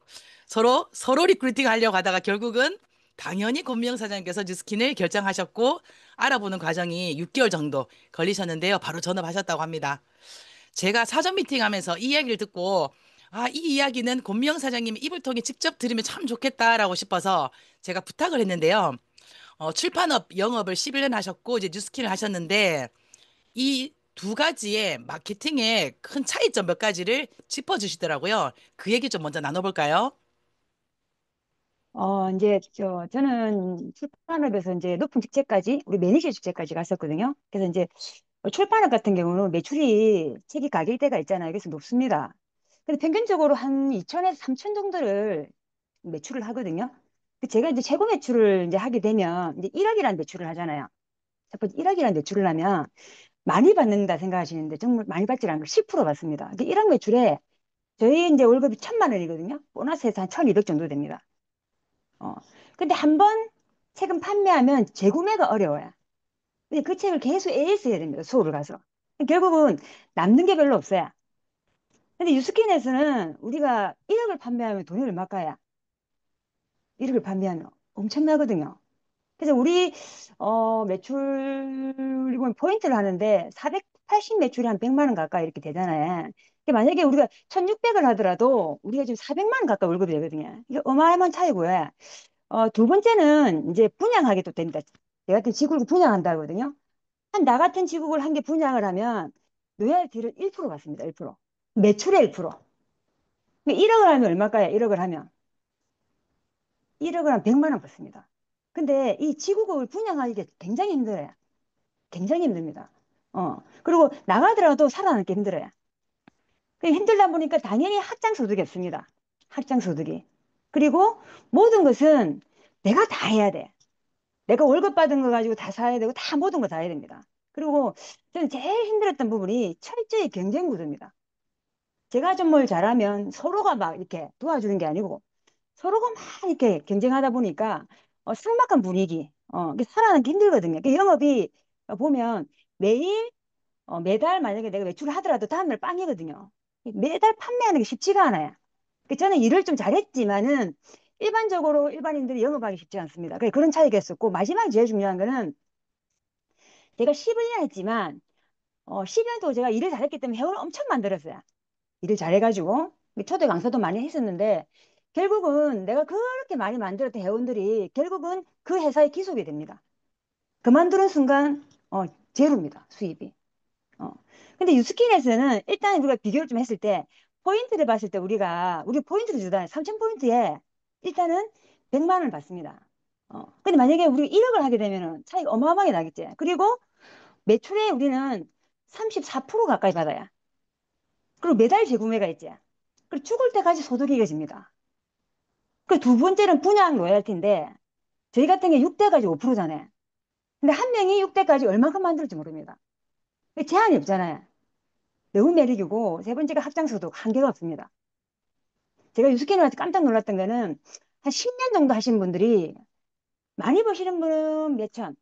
L: 서로 리크루팅 하려고 하다가 결국은 당연히 권미영 사장님께서 뉴스킨을 결정하셨고, 알아보는 과정이 6개월 정도 걸리셨는데요. 바로 전업하셨다고 합니다. 제가 사전 미팅하면서 이 이야기를 듣고 이 이야기는 권미영 사장님의 입을 통해 직접 들으면 참 좋겠다라고 싶어서 제가 부탁을 했는데요. 출판업 영업을 11년 하셨고 이제 뉴스킨을 하셨는데 이 두 가지의 마케팅의 큰 차이점 몇 가지를 짚어주시더라고요. 그 얘기 좀 먼저 나눠볼까요?
P: 이제 저는 출판업에서 이제 높은 직책까지 우리 매니저 직책까지 갔었거든요. 그래서 이제 출판업 같은 경우는 매출이 책이 가길 때가 있잖아요. 그래서 높습니다. 근데 평균적으로 한 2천에서 3천 정도를 매출을 하거든요. 제가 이제 최고 매출을 이제 하게 되면 이제 1억이라는 매출을 하잖아요. 첫 번째 1억이라는 매출을 하면 많이 받는다 생각하시는데 정말 많이 받지 않고 10% 받습니다. 근데 1억 매출에 저희 이제 월급이 1,000만 원이거든요. 보너스에서 한 1,200 정도 됩니다. 근데 한 번 책은 판매하면 재구매가 어려워요. 근데 그 책을 계속 AS 해야 됩니다. 수업을 가서. 결국은 남는 게 별로 없어요. 근데 유스킨에서는 우리가 1억을 판매하면 돈이 얼마일까요? 1억을 판매하면 엄청나거든요. 그래서 우리 매출 이건 포인트를 하는데 480 매출이 한 100만 원 가까이 이렇게 되잖아요. 그러니까 만약에 우리가 1,600을 하더라도 우리가 지금 400만 원 가까이 월급이 되거든요. 이게 어마어마한 차이고요. 두 번째는 이제 분양하게 또 됩니다. 내가 같은 지구를 분양한다거든요. 나 같은 지국을 한 개 분양을 하면 로얄티를 1% 받습니다. 1%. 매출의 1%. 1억을 하면 얼마일까요? 1억을 하면 1억을 하면 100만 원 받습니다. 근데 이 지국을 분양하기가 굉장히 힘들어요. 굉장히 힘듭니다. 그리고 나가더라도 살아남기 힘들어요. 힘들다 보니까 당연히 확장 소득이 없습니다. 확장 소득이. 그리고 모든 것은 내가 다 해야 돼. 내가 월급 받은 거 가지고 다 사야 되고 다 모든 거 다 해야 됩니다. 그리고 저는 제일 힘들었던 부분이 철저히 경쟁 구도입니다. 제가 좀 뭘 잘하면 서로가 막 이렇게 도와주는 게 아니고 서로가 막 이렇게 경쟁하다 보니까 삭막한 분위기, 이게 살아남기 힘들거든요. 그 영업이 보면 매일, 매달 만약에 내가 매출을 하더라도 다음날 빵이거든요. 매달 판매하는 게 쉽지가 않아요. 저는 일을 좀 잘했지만은 일반적으로 일반인들이 영업하기 쉽지 않습니다. 그런 차이가 있었고 마지막에 제일 중요한 거는 제가 11년 했지만 10년도 제가 일을 잘했기 때문에 회원을 엄청 만들었어요. 일을 잘해가지고 초대 강사도 많이 했었는데 결국은 내가 그렇게 많이 만들었던 회원들이 결국은 그 회사에 기속이 됩니다. 그만두는 순간 제로입니다. 수입이. 근데 유스킨에서는 일단 우리가 비교를 좀 했을 때 포인트를 봤을 때 우리 포인트를 주잖아요. 3,000포인트에 일단은 100만 원을 받습니다. 근데 만약에 우리가 1억을 하게 되면은 차이가 어마어마하게 나겠지. 그리고 매출에 우리는 34% 가까이 받아요. 그리고 매달 재구매가 있지. 그리고 죽을 때까지 소득이 이어집니다. 그 두 번째는 분양 로얄티인데 저희 같은 게 6대까지 5%잖아요. 근데 한 명이 6대까지 얼마큼 만들지 모릅니다. 제한이 없잖아요. 너무 매력이고 세 번째가 확장소득 한계가 없습니다. 제가 유스케는 와서 깜짝 놀랐던 거는 한 10년 정도 하신 분들이 많이 버시는 분은 몇천,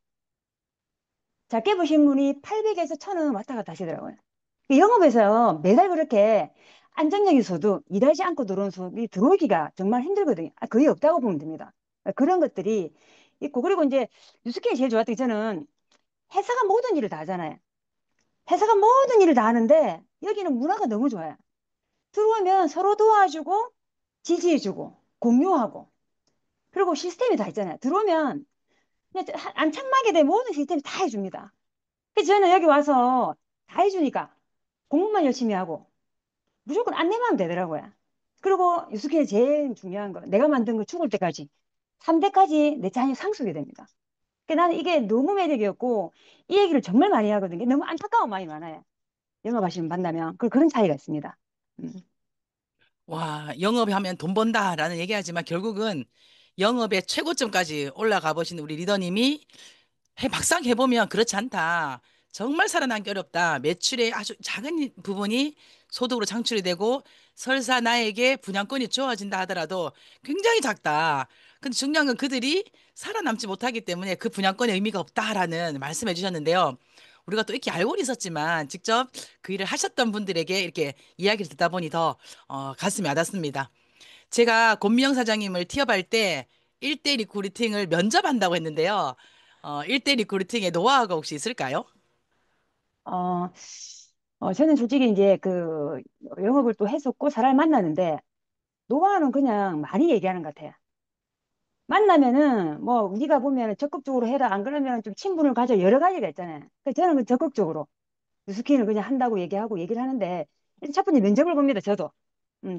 P: 작게 버시는 분이 800에서 1,000원 왔다 갔다 하시더라고요. 영업에서 매달 그렇게 안정적인 소득, 일하지 않고 들어온 소득이 들어오기가 정말 힘들거든요. 거의 없다고 보면 됩니다. 그런 것들이 있고, 그리고 이제 유스케이 제일 좋았던 게 저는 회사가 모든 일을 다 하잖아요. 회사가 모든 일을 다 하는데 여기는 문화가 너무 좋아요. 들어오면 서로 도와주고 지지해주고 공유하고 그리고 시스템이 다 있잖아요. 들어오면 그냥 안착하게 되면 모든 시스템이 다 해줍니다. 그래서 저는 여기 와서 다 해주니까 공부만 열심히 하고 무조건 안내만 하면 되더라고요. 그리고 유스케이 제일 중요한 거 내가 만든 거 죽을 때까지 3대까지 내 자녀 상속이 됩니다. 그러니까 나는 이게 너무 매력이었고 이 얘기를 정말 많이 하거든요. 너무 안타까운 마음이 많아요. 영업하시면 만나면 그런 차이가 있습니다.
L: 와, 영업하면 돈 번다라는 얘기하지만 결국은 영업의 최고점까지 올라가 보신 우리 리더님이 막상 해보면 그렇지 않다. 정말 살아남기 어렵다. 매출의 아주 작은 부분이 소득으로 창출이 되고 설사 나에게 분양권이 주어진다 하더라도 굉장히 작다. 근데 중요한 건 그들이 살아남지 못하기 때문에 그 분양권의 의미가 없다라는 말씀해 주셨는데요. 우리가 또 이렇게 알고는 있었지만 직접 그 일을 하셨던 분들에게 이렇게 이야기를 듣다 보니 더 가슴이 와닿습니다. 제가 권미영 사장님을 티업할 때 1대 리크루팅을 면접한다고 했는데요. 1대 리크루팅의 노하우가 혹시 있을까요?
P: 어, 저는 솔직히 이제 영업을 또 했었고 사람을 만나는데 노하우는 그냥 많이 얘기하는 것 같아요. 만나면은 뭐 우리가 보면 적극적으로 해라 안 그러면 좀 친분을 가져 여러 가지가 있잖아요. 그래서 저는 적극적으로 뉴스킨을 그냥 한다고 얘기하고 얘기를 하는데 일단 첫 번째 면접을 봅니다.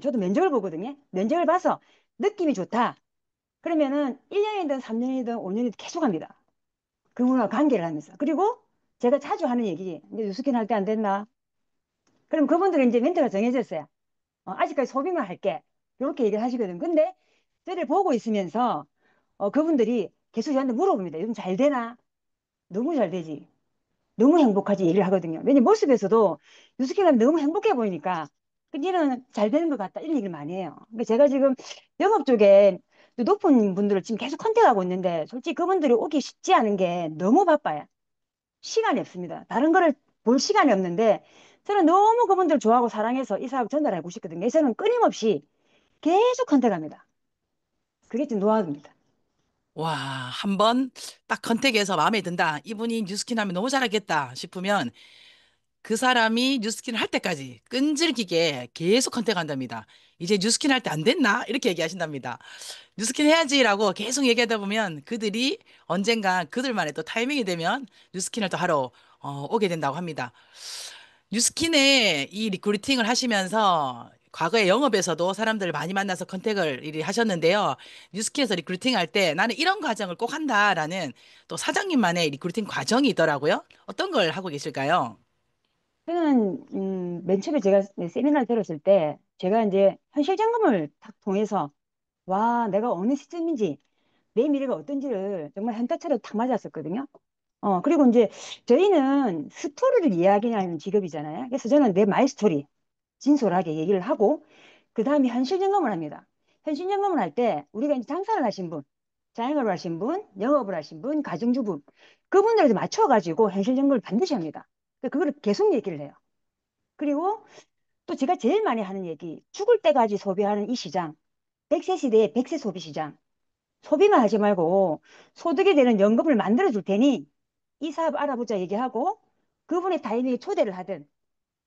P: 저도 면접을 보거든요. 면접을 봐서 느낌이 좋다. 그러면은 1년이든 3년이든 5년이든 계속 합니다. 그분과 관계를 하면서. 그리고 제가 자주 하는 얘기, 이제 뉴스킨 할 때 안 됐나? 그럼 그분들은 이제 멘트가 정해졌어요. 아직까지 소비만 할게. 이렇게 얘기를 하시거든요. 근데 저를 보고 있으면서 그분들이 계속 저한테 물어봅니다. 요즘 잘 되나? 너무 잘 되지. 너무 행복하지 얘기를 하거든요. 왜냐면 모습에서도 뉴스킨 하면 너무 행복해 보이니까 일은 잘 되는 것 같다 이런 얘기를 많이 해요. 그러니까 제가 지금 영업 쪽에 또 높은 분들을 지금 계속 컨택하고 있는데 솔직히 그분들이 오기 쉽지 않은 게 너무 바빠요. 시간이 없습니다. 다른 거를 볼 시간이 없는데 저는 너무 그분들 좋아하고 사랑해서 이 사업 전달하고 싶거든요. 저는 끊임없이 계속 컨택합니다. 그게 좀 노하우입니다.
L: 와, 한번 딱 컨택해서 마음에 든다. 이분이 뉴스킨 하면 너무 잘하겠다 싶으면 그 사람이 뉴스킨 할 때까지 끈질기게 계속 컨택한답니다. 이제 뉴스킨 할 때 안 됐나? 이렇게 얘기하신답니다. 뉴스킨 해야지라고 계속 얘기하다 보면 그들이 언젠가 그들만의 또 타이밍이 되면 뉴스킨을 또 하러 오게 된다고 합니다. 뉴스킨에 이 리크루팅을 하시면서 과거에 영업에서도 사람들을 많이 만나서 컨택을 이리 하셨는데요. 뉴스킨에서 리크루팅 할 때 나는 이런 과정을 꼭 한다라는 또 사장님만의 리크루팅 과정이 있더라고요. 어떤 걸 하고 계실까요?
P: 저는 맨 처음에 제가 세미나를 들었을 때 제가 이제 현실 점검을 딱 통해서 와 내가 어느 시점인지 내 미래가 어떤지를 정말 현타처럼 딱 맞았었거든요. 그리고 이제 저희는 스토리를 이야기하는 직업이잖아요. 그래서 저는 내 마이 스토리 진솔하게 얘기를 하고 그 다음에 현실 점검을 합니다. 현실 점검을 할 때 우리가 이제 장사를 하신 분, 자영업을 하신 분, 영업을 하신 분, 가정주부 그분들에 맞춰가지고 현실 점검을 반드시 합니다. 그거를 계속 얘기를 해요. 그리고 또 제가 제일 많이 하는 얘기, 죽을 때까지 소비하는 이 시장, 100세 시대의 100세 소비 시장, 소비만 하지 말고 소득이 되는 연금을 만들어 줄 테니 이 사업 알아보자 얘기하고 그분의 타이밍에 초대를 하든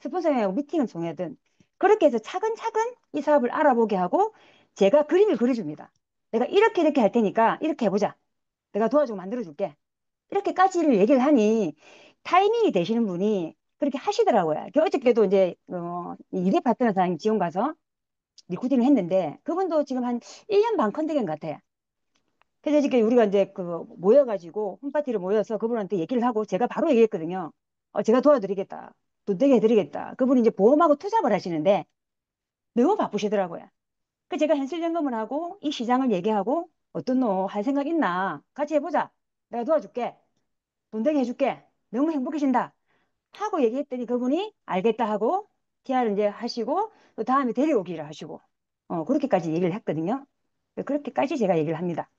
P: 스폰서하고 미팅을 통하든 그렇게 해서 차근차근 이 사업을 알아보게 하고 제가 그림을 그려줍니다. 내가 이렇게 이렇게 할 테니까 이렇게 해보자. 내가 도와주고 만들어줄게. 이렇게까지를 얘기를 하니 타이밍이 되시는 분이 그렇게 하시더라고요. 어저께도 이제 이대 파트너 사장님 지원 가서 리크루팅을 했는데 그분도 지금 한 1년 반 컨택인 것 같아요. 그래서 이렇게 우리가 이제 그 모여가지고 홈파티를 모여서 그분한테 얘기를 하고 제가 바로 얘기했거든요. 제가 도와드리겠다. 돈 되게 해드리겠다. 그분이 이제 보험하고 투잡을 하시는데 너무 바쁘시더라고요. 그 제가 현실 점검을 하고 이 시장을 얘기하고 어떤 너 할 생각 있나? 같이 해보자. 내가 도와줄게. 돈 되게 해줄게. 너무 행복해진다. 하고 얘기했더니 그분이 알겠다 하고 TR을 이제 하시고 또 다음에 데려오기를 하시고 그렇게까지 얘기를 했거든요. 그렇게까지 제가 얘기를 합니다.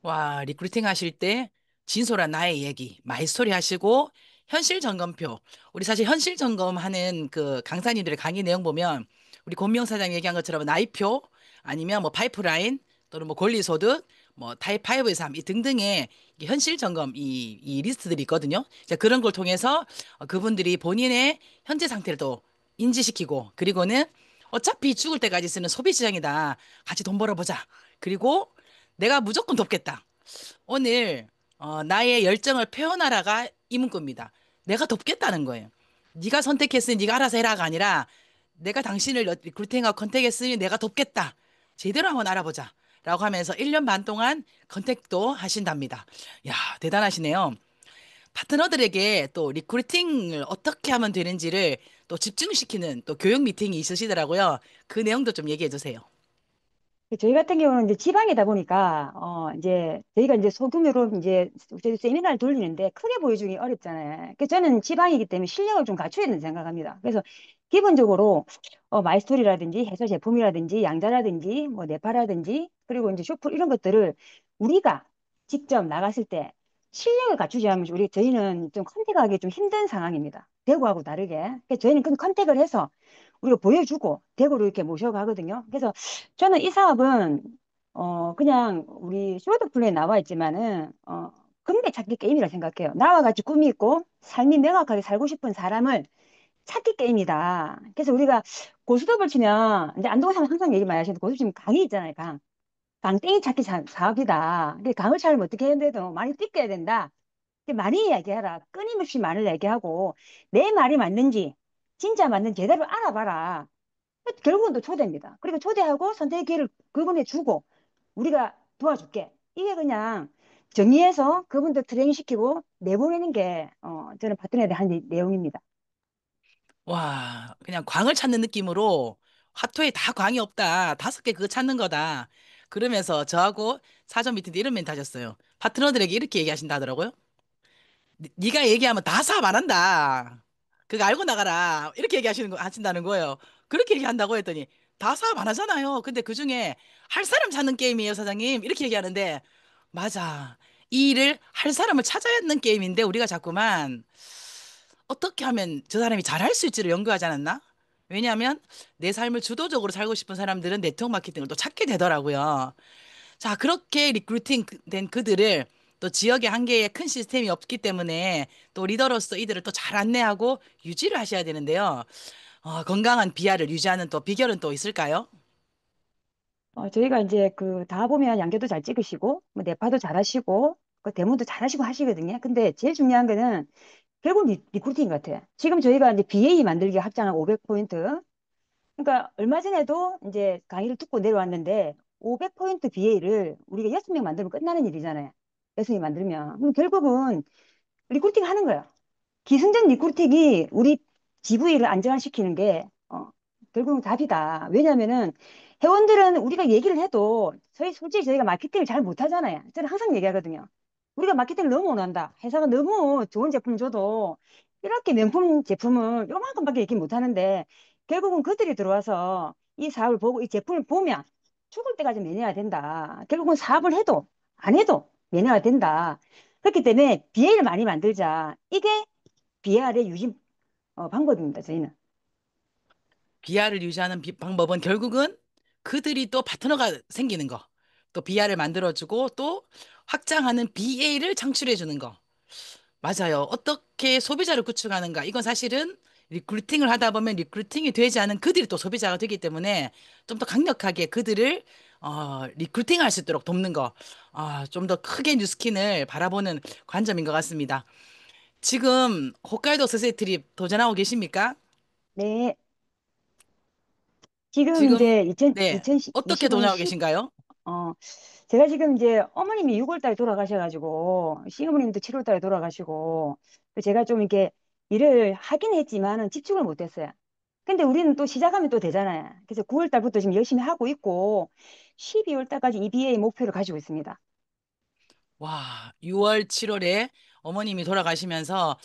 L: 와, 리크루팅 하실 때 진솔한 나의 얘기, 마이스토리 하시고 현실 점검표. 우리 사실 현실 점검하는 그 강사님들의 강의 내용 보면 우리 권명 사장 얘기한 것처럼 나이표 아니면 뭐 파이프라인 또는 뭐 권리소득 뭐 타입 5의 3 이 등등의 이 현실 점검 이 리스트들이 있거든요. 이제 그런 걸 통해서 그분들이 본인의 현재 상태를 또 인지시키고 그리고는 어차피 죽을 때까지 쓰는 소비 시장이다. 같이 돈 벌어보자. 그리고 내가 무조건 돕겠다. 오늘 나의 열정을 표현하라가 이 문구입니다. 내가 돕겠다는 거예요. 네가 선택했으니 네가 알아서 해라가 아니라 내가 당신을 리크루팅하고 컨택했으니 내가 돕겠다. 제대로 한번 알아보자. 라고 하면서 1년 반 동안 컨택도 하신답니다. 야, 대단하시네요. 파트너들에게 또 리크루팅을 어떻게 하면 되는지를 또 집중시키는 또 교육 미팅이 있으시더라고요. 그 내용도 좀 얘기해 주세요.
P: 저희 같은 경우는 이제 지방이다 보니까 이제 저희가 이제 소규모로 이제 저희 세미나를 돌리는데 크게 보여주기 어렵잖아요. 그래서 저는 지방이기 때문에 실력을 좀 갖춰야 된다고 생각합니다. 그래서 기본적으로 마이스토리라든지 해서 제품이라든지 양자라든지 뭐 네파라든지 그리고 이제 쇼플 이런 것들을 우리가 직접 나갔을 때 실력을 갖추지 않으면 저희는 좀 컨택하기 좀 힘든 상황입니다. 대구하고 다르게. 그래서 저희는 그 컨택을 해서 우리가 보여주고 대구로 이렇게 모셔가거든요. 그래서 저는 이 사업은 그냥 우리 쇼트 플레이에 나와 있지만은 금배 찾기 게임이라 생각해요. 나와 같이 꿈이 있고 삶이 명확하게 살고 싶은 사람을 찾기 게임이다. 그래서 우리가 고스톱을 치면 이제 안동에 사람 항상 얘기 많이 하시는데 고스톱 치면 강이 있잖아요. 강. 강땡이 찾기 사업이다. 근데 강을 찾으면 어떻게 했는데도 많이 뛰어야 된다. 많이 이야기해라. 끊임없이 말을 얘기하고 내 말이 맞는지 진짜 맞는지 제대로 알아봐라. 결국은 또 초대입니다. 그리고 초대하고 선택의 기회를 그분에 주고 우리가 도와줄게. 이게 그냥 정리해서 그분들 트레이닝 시키고 내보내는 게 저는 파트너에 한 내용입니다.
L: 와, 그냥 광을 찾는 느낌으로 화투에 다 광이 없다. 5개 그거 찾는 거다. 그러면서 저하고 사전 미팅 때 이런 멘트 하셨어요. 파트너들에게 이렇게 얘기하신다 하더라고요. 네가 얘기하면 다 사업 안 한다. 그거 알고 나가라. 이렇게 하신다는 거예요. 그렇게 얘기한다고 했더니 다 사업 안 하잖아요. 근데 그중에 할 사람 찾는 게임이에요, 사장님. 이렇게 얘기하는데 맞아. 이 일을 할 사람을 찾아야 하는 게임인데 우리가 자꾸만 어떻게 하면 저 사람이 잘할 수 있지를 연구하지 않았나? 왜냐하면 내 삶을 주도적으로 살고 싶은 사람들은 네트워크 마케팅을 또 찾게 되더라고요. 자, 그렇게 리크루팅 된 그들을 또 지역의 한계에 큰 시스템이 없기 때문에 또 리더로서 이들을 또 잘 안내하고 유지를 하셔야 되는데요. 건강한 비하를 유지하는 또 비결은 또 있을까요?
P: 저희가 이제 그 다 보면 양계도 잘 찍으시고, 뭐 내파도 잘 하시고, 그 대문도 잘 하시고 하시거든요. 근데 제일 중요한 거는 결국 리크루팅 같아요. 지금 저희가 이제 BA 만들기 확장한 500포인트. 그러니까 얼마 전에도 이제 강의를 듣고 내려왔는데 500포인트 BA를 우리가 6명 만들면 끝나는 일이잖아요. 6명 만들면. 그럼 결국은 리크루팅 하는 거예요. 기승전 리크루팅이 우리 GV를 안정화시키는 게 결국은 답이다. 왜냐면은 회원들은 우리가 얘기를 해도 솔직히 저희가 마케팅을 잘 못하잖아요. 저는 항상 얘기하거든요. 우리가 마케팅을 너무 못한다. 회사가 너무 좋은 제품 줘도 이렇게 명품 제품을 요만큼밖에 얘기 못하는데 결국은 그들이 들어와서 이 사업을 보고 이 제품을 보면 죽을 때까지 매녀야 된다. 결국은 사업을 해도 안 해도 매녀야 된다. 그렇기 때문에 BA를 많이 만들자. 이게 BR의 유지 방법입니다. 저희는.
L: 비하를 유지하는 방법은 결국은 그들이 또 파트너가 생기는 거. 또 비하를 만들어주고 또 확장하는 BA를 창출해주는 거. 맞아요. 어떻게 소비자를 구축하는가. 이건 사실은 리크루팅을 하다 보면 리크루팅이 되지 않은 그들이 또 소비자가 되기 때문에 좀 더 강력하게 그들을 리크루팅 할 수 있도록 돕는 거. 좀 더 크게 뉴스킨을 바라보는 관점인 것 같습니다. 지금 홋카이도 서세이 트립 도전하고 계십니까?
P: 네. 지금
L: 지금
P: 이제
L: 네. 어떻게
P: 2025년
L: 도전하고 계신가요?
P: 제가 지금 이제 어머님이 6월 달에 돌아가셔가지고 시어머님도 7월 달에 돌아가시고 제가 좀 이렇게 일을 하긴 했지만은 집중을 못했어요. 근데 우리는 또 시작하면 또 되잖아요. 그래서 9월 달부터 지금 열심히 하고 있고 12월 달까지 EBA 목표를 가지고 있습니다.
L: 와, 6월, 7월에 어머님이 돌아가시면서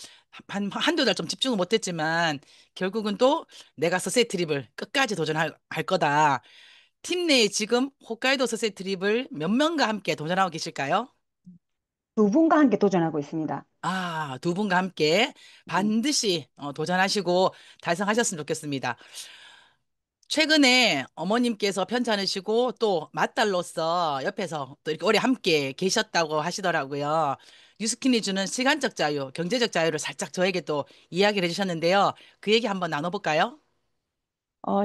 L: 한두 달 좀 집중을 못했지만 결국은 또 내가 서세 트립을 끝까지 도전할 거다. 팀 내에 지금 홋카이도 서세 트립을 몇 명과 함께 도전하고 계실까요?
P: 두 분과 함께 도전하고 있습니다.
L: 두 분과 함께 반드시 도전하시고 달성하셨으면 좋겠습니다. 최근에 어머님께서 편찮으시고 또 맏딸로서 옆에서 또 이렇게 오래 함께 계셨다고 하시더라고요. 뉴스킨이 주는 시간적 자유, 경제적 자유를 살짝 저에게 또 이야기를 해주셨는데요. 그 얘기 한번 나눠볼까요?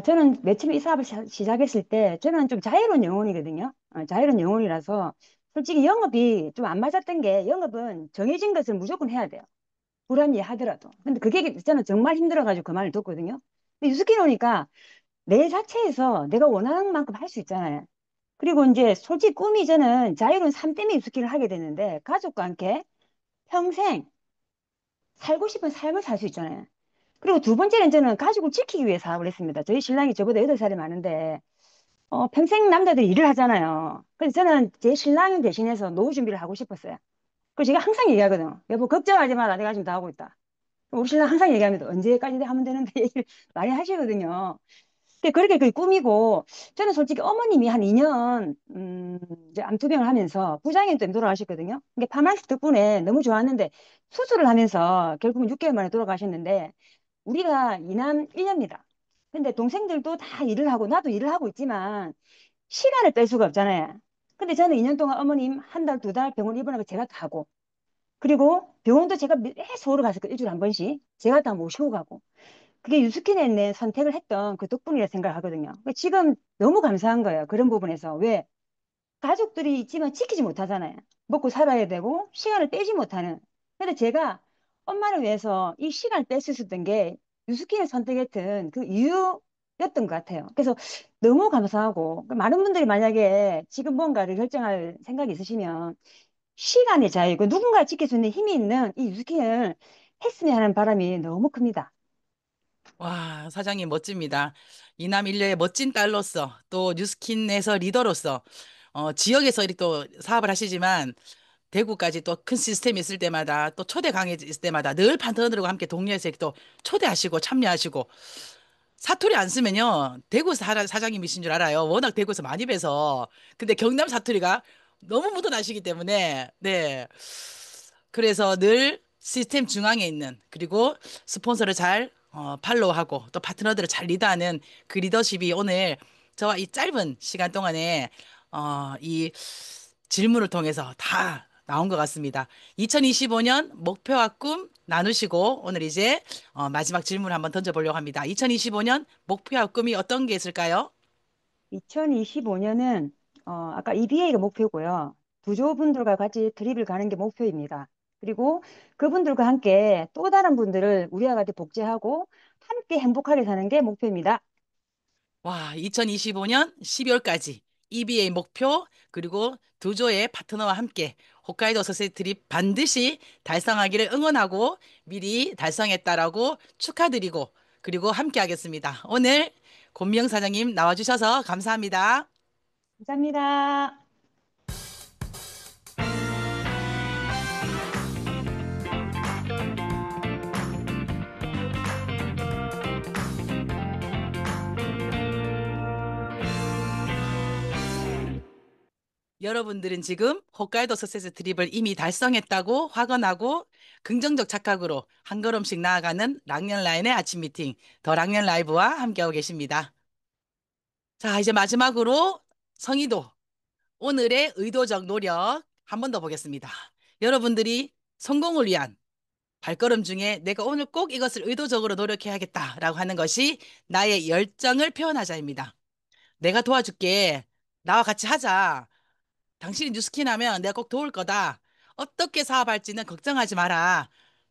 P: 저는 맨 처음에 이 사업을 시작했을 때 저는 좀 자유로운 영혼이거든요. 자유로운 영혼이라서 솔직히 영업이 좀 안 맞았던 게 영업은 정해진 것을 무조건 해야 돼요. 불합리하더라도. 근데 그게 저는 정말 힘들어가지고 그 말을 듣거든요. 근데 유스킨 오니까 내 자체에서 내가 원하는 만큼 할 수 있잖아요. 그리고 이제 솔직히 꿈이 저는 자유로운 삶 때문에 유스킨을 하게 됐는데 가족과 함께 평생 살고 싶은 삶을 살 수 있잖아요. 그리고 두 번째는 저는 가족을 지키기 위해 사업을 했습니다. 저희 신랑이 저보다 8살이 많은데 평생 남자들이 일을 하잖아요. 그래서 저는 제 신랑 대신해서 노후 준비를 하고 싶었어요. 그래서 제가 항상 얘기하거든요. 여보 걱정하지 마라. 내가 지금 다 하고 있다. 우리 신랑 항상 얘기합니다. 언제까지 하면 되는데 얘기를 많이 하시거든요. 근데 그렇게 그 꿈이고 저는 솔직히 어머님이 한 2년 이제 암투병을 하면서 부장님 때문에 돌아가셨거든요. 근데 파마스 덕분에 너무 좋았는데 수술을 하면서 결국은 6개월 만에 돌아가셨는데 우리가 이남 1녀입니다. 근데 동생들도 다 일을 하고 나도 일을 하고 있지만 시간을 뺄 수가 없잖아요. 근데 저는 2년 동안 어머님 한 달, 2달 병원 입원하고 제가 다 하고 그리고 병원도 제가 매 서울을 가서 일주일에 한 번씩 제가 다 모시고 가고 그게 유스킨에 내 선택을 했던 그 덕분이라 생각을 하거든요. 지금 너무 감사한 거예요. 그런 부분에서. 왜? 가족들이 있지만 지키지 못하잖아요. 먹고 살아야 되고 시간을 빼지 못하는. 근데 제가 엄마를 위해서 이 시간을 뺄 수 있었던 게 유스킨을 선택했던 그 이유였던 것 같아요. 그래서 너무 감사하고 많은 분들이 만약에 지금 뭔가를 결정할 생각이 있으시면 시간의 자유고 누군가 지킬 수 있는 힘이 있는 이 유스킨을 했으면 하는 바람이 너무 큽니다.
L: 와, 사장님 멋집니다. 이남 일녀의 멋진 딸로서 또 뉴스킨에서 리더로서 지역에서 이렇게 또 사업을 하시지만 대구까지 또 큰 시스템이 있을 때마다 또 초대 강의 있을 때마다 늘 파트너들과 함께 동료해서 이렇게 또 초대하시고 참여하시고 사투리 안 쓰면요 대구 사장님이신 줄 알아요. 워낙 대구에서 많이 뵈서 근데 경남 사투리가 너무 묻어나시기 때문에 네 그래서 늘 시스템 중앙에 있는, 그리고 스폰서를 잘 팔로우하고 또 파트너들을 잘 리드하는 그 리더십이 오늘 저와 이 짧은 시간 동안에 이 질문을 통해서 다 나온 것 같습니다. 2025년 목표와 꿈 나누시고 오늘 이제 마지막 질문을 한번 던져보려고 합니다. 2025년 목표와 꿈이 어떤 게 있을까요?
P: 2025년은 아까 EBA가 목표고요. 부조분들과 같이 트립을 가는 게 목표입니다. 그리고 그분들과 함께 또 다른 분들을 우리와 같이 복제하고 함께 행복하게 사는 게 목표입니다.
L: 와, 2025년 12월까지 EBA 목표 그리고 두 조의 파트너와 함께 홋카이도 서세이 트립 반드시 달성하기를 응원하고 미리 달성했다라고 축하드리고 그리고 함께 하겠습니다. 오늘 권미영 사장님 나와주셔서 감사합니다.
P: 감사합니다.
L: 여러분들은 지금 홋카이도 서세스 트립을 이미 달성했다고 확언하고 긍정적 착각으로 한 걸음씩 나아가는 랑년라인의 아침 미팅 더 랑년 라이브와 함께하고 계십니다. 자, 이제 마지막으로 성의도 오늘의 의도적 노력 한 번 더 보겠습니다. 여러분들이 성공을 위한 발걸음 중에 내가 오늘 꼭 이것을 의도적으로 노력해야겠다라고 하는 것이 나의 열정을 표현하자입니다. 내가 도와줄게. 나와 같이 하자. 당신이 뉴스킨 하면 내가 꼭 도울 거다. 어떻게 사업할지는 걱정하지 마라.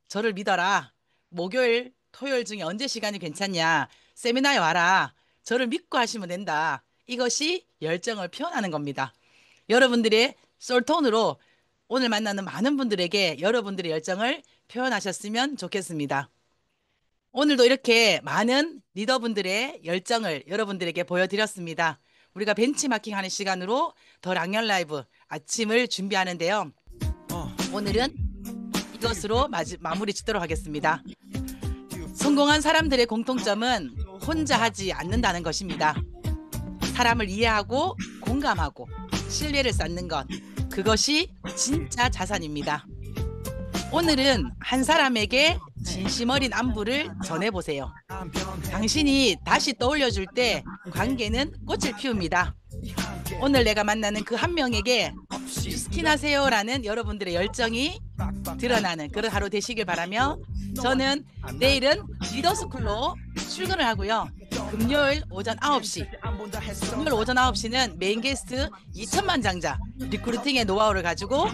L: 저를 믿어라. 목요일, 토요일 중에 언제 시간이 괜찮냐. 세미나에 와라. 저를 믿고 하시면 된다. 이것이 열정을 표현하는 겁니다. 여러분들의 솔톤으로 오늘 만나는 많은 분들에게 여러분들의 열정을 표현하셨으면 좋겠습니다. 오늘도 이렇게 많은 리더분들의 열정을 여러분들에게 보여드렸습니다. 우리가 벤치마킹하는 시간으로 더 랑년 라이브 아침을 준비하는데요. 오늘은 이것으로 마무리 짓도록 하겠습니다. 성공한 사람들의 공통점은 혼자 하지 않는다는 것입니다. 사람을 이해하고 공감하고 신뢰를 쌓는 것, 그것이 진짜 자산입니다. 오늘은 한 사람에게 진심 어린 안부를 전해보세요. 당신이 다시 떠올려줄 때 관계는 꽃을 피웁니다. 오늘 내가 만나는 그 한 명에게 스킨하세요라는 여러분들의 열정이 드러나는 그런 하루 되시길 바라며 저는 내일은 리더스쿨로 출근을 하고요. 금요일 오전 9시는 메인 게스트 2천만 장자 리크루팅의 노하우를 가지고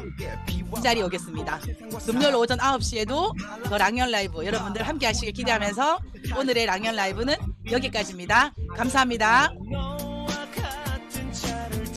L: 이 자리에 오겠습니다. 금요일 오전 9시에도 더 랑년 라이브 여러분들 함께 하시길 기대하면서 오늘의 랑년 라이브는 여기까지입니다. 감사합니다.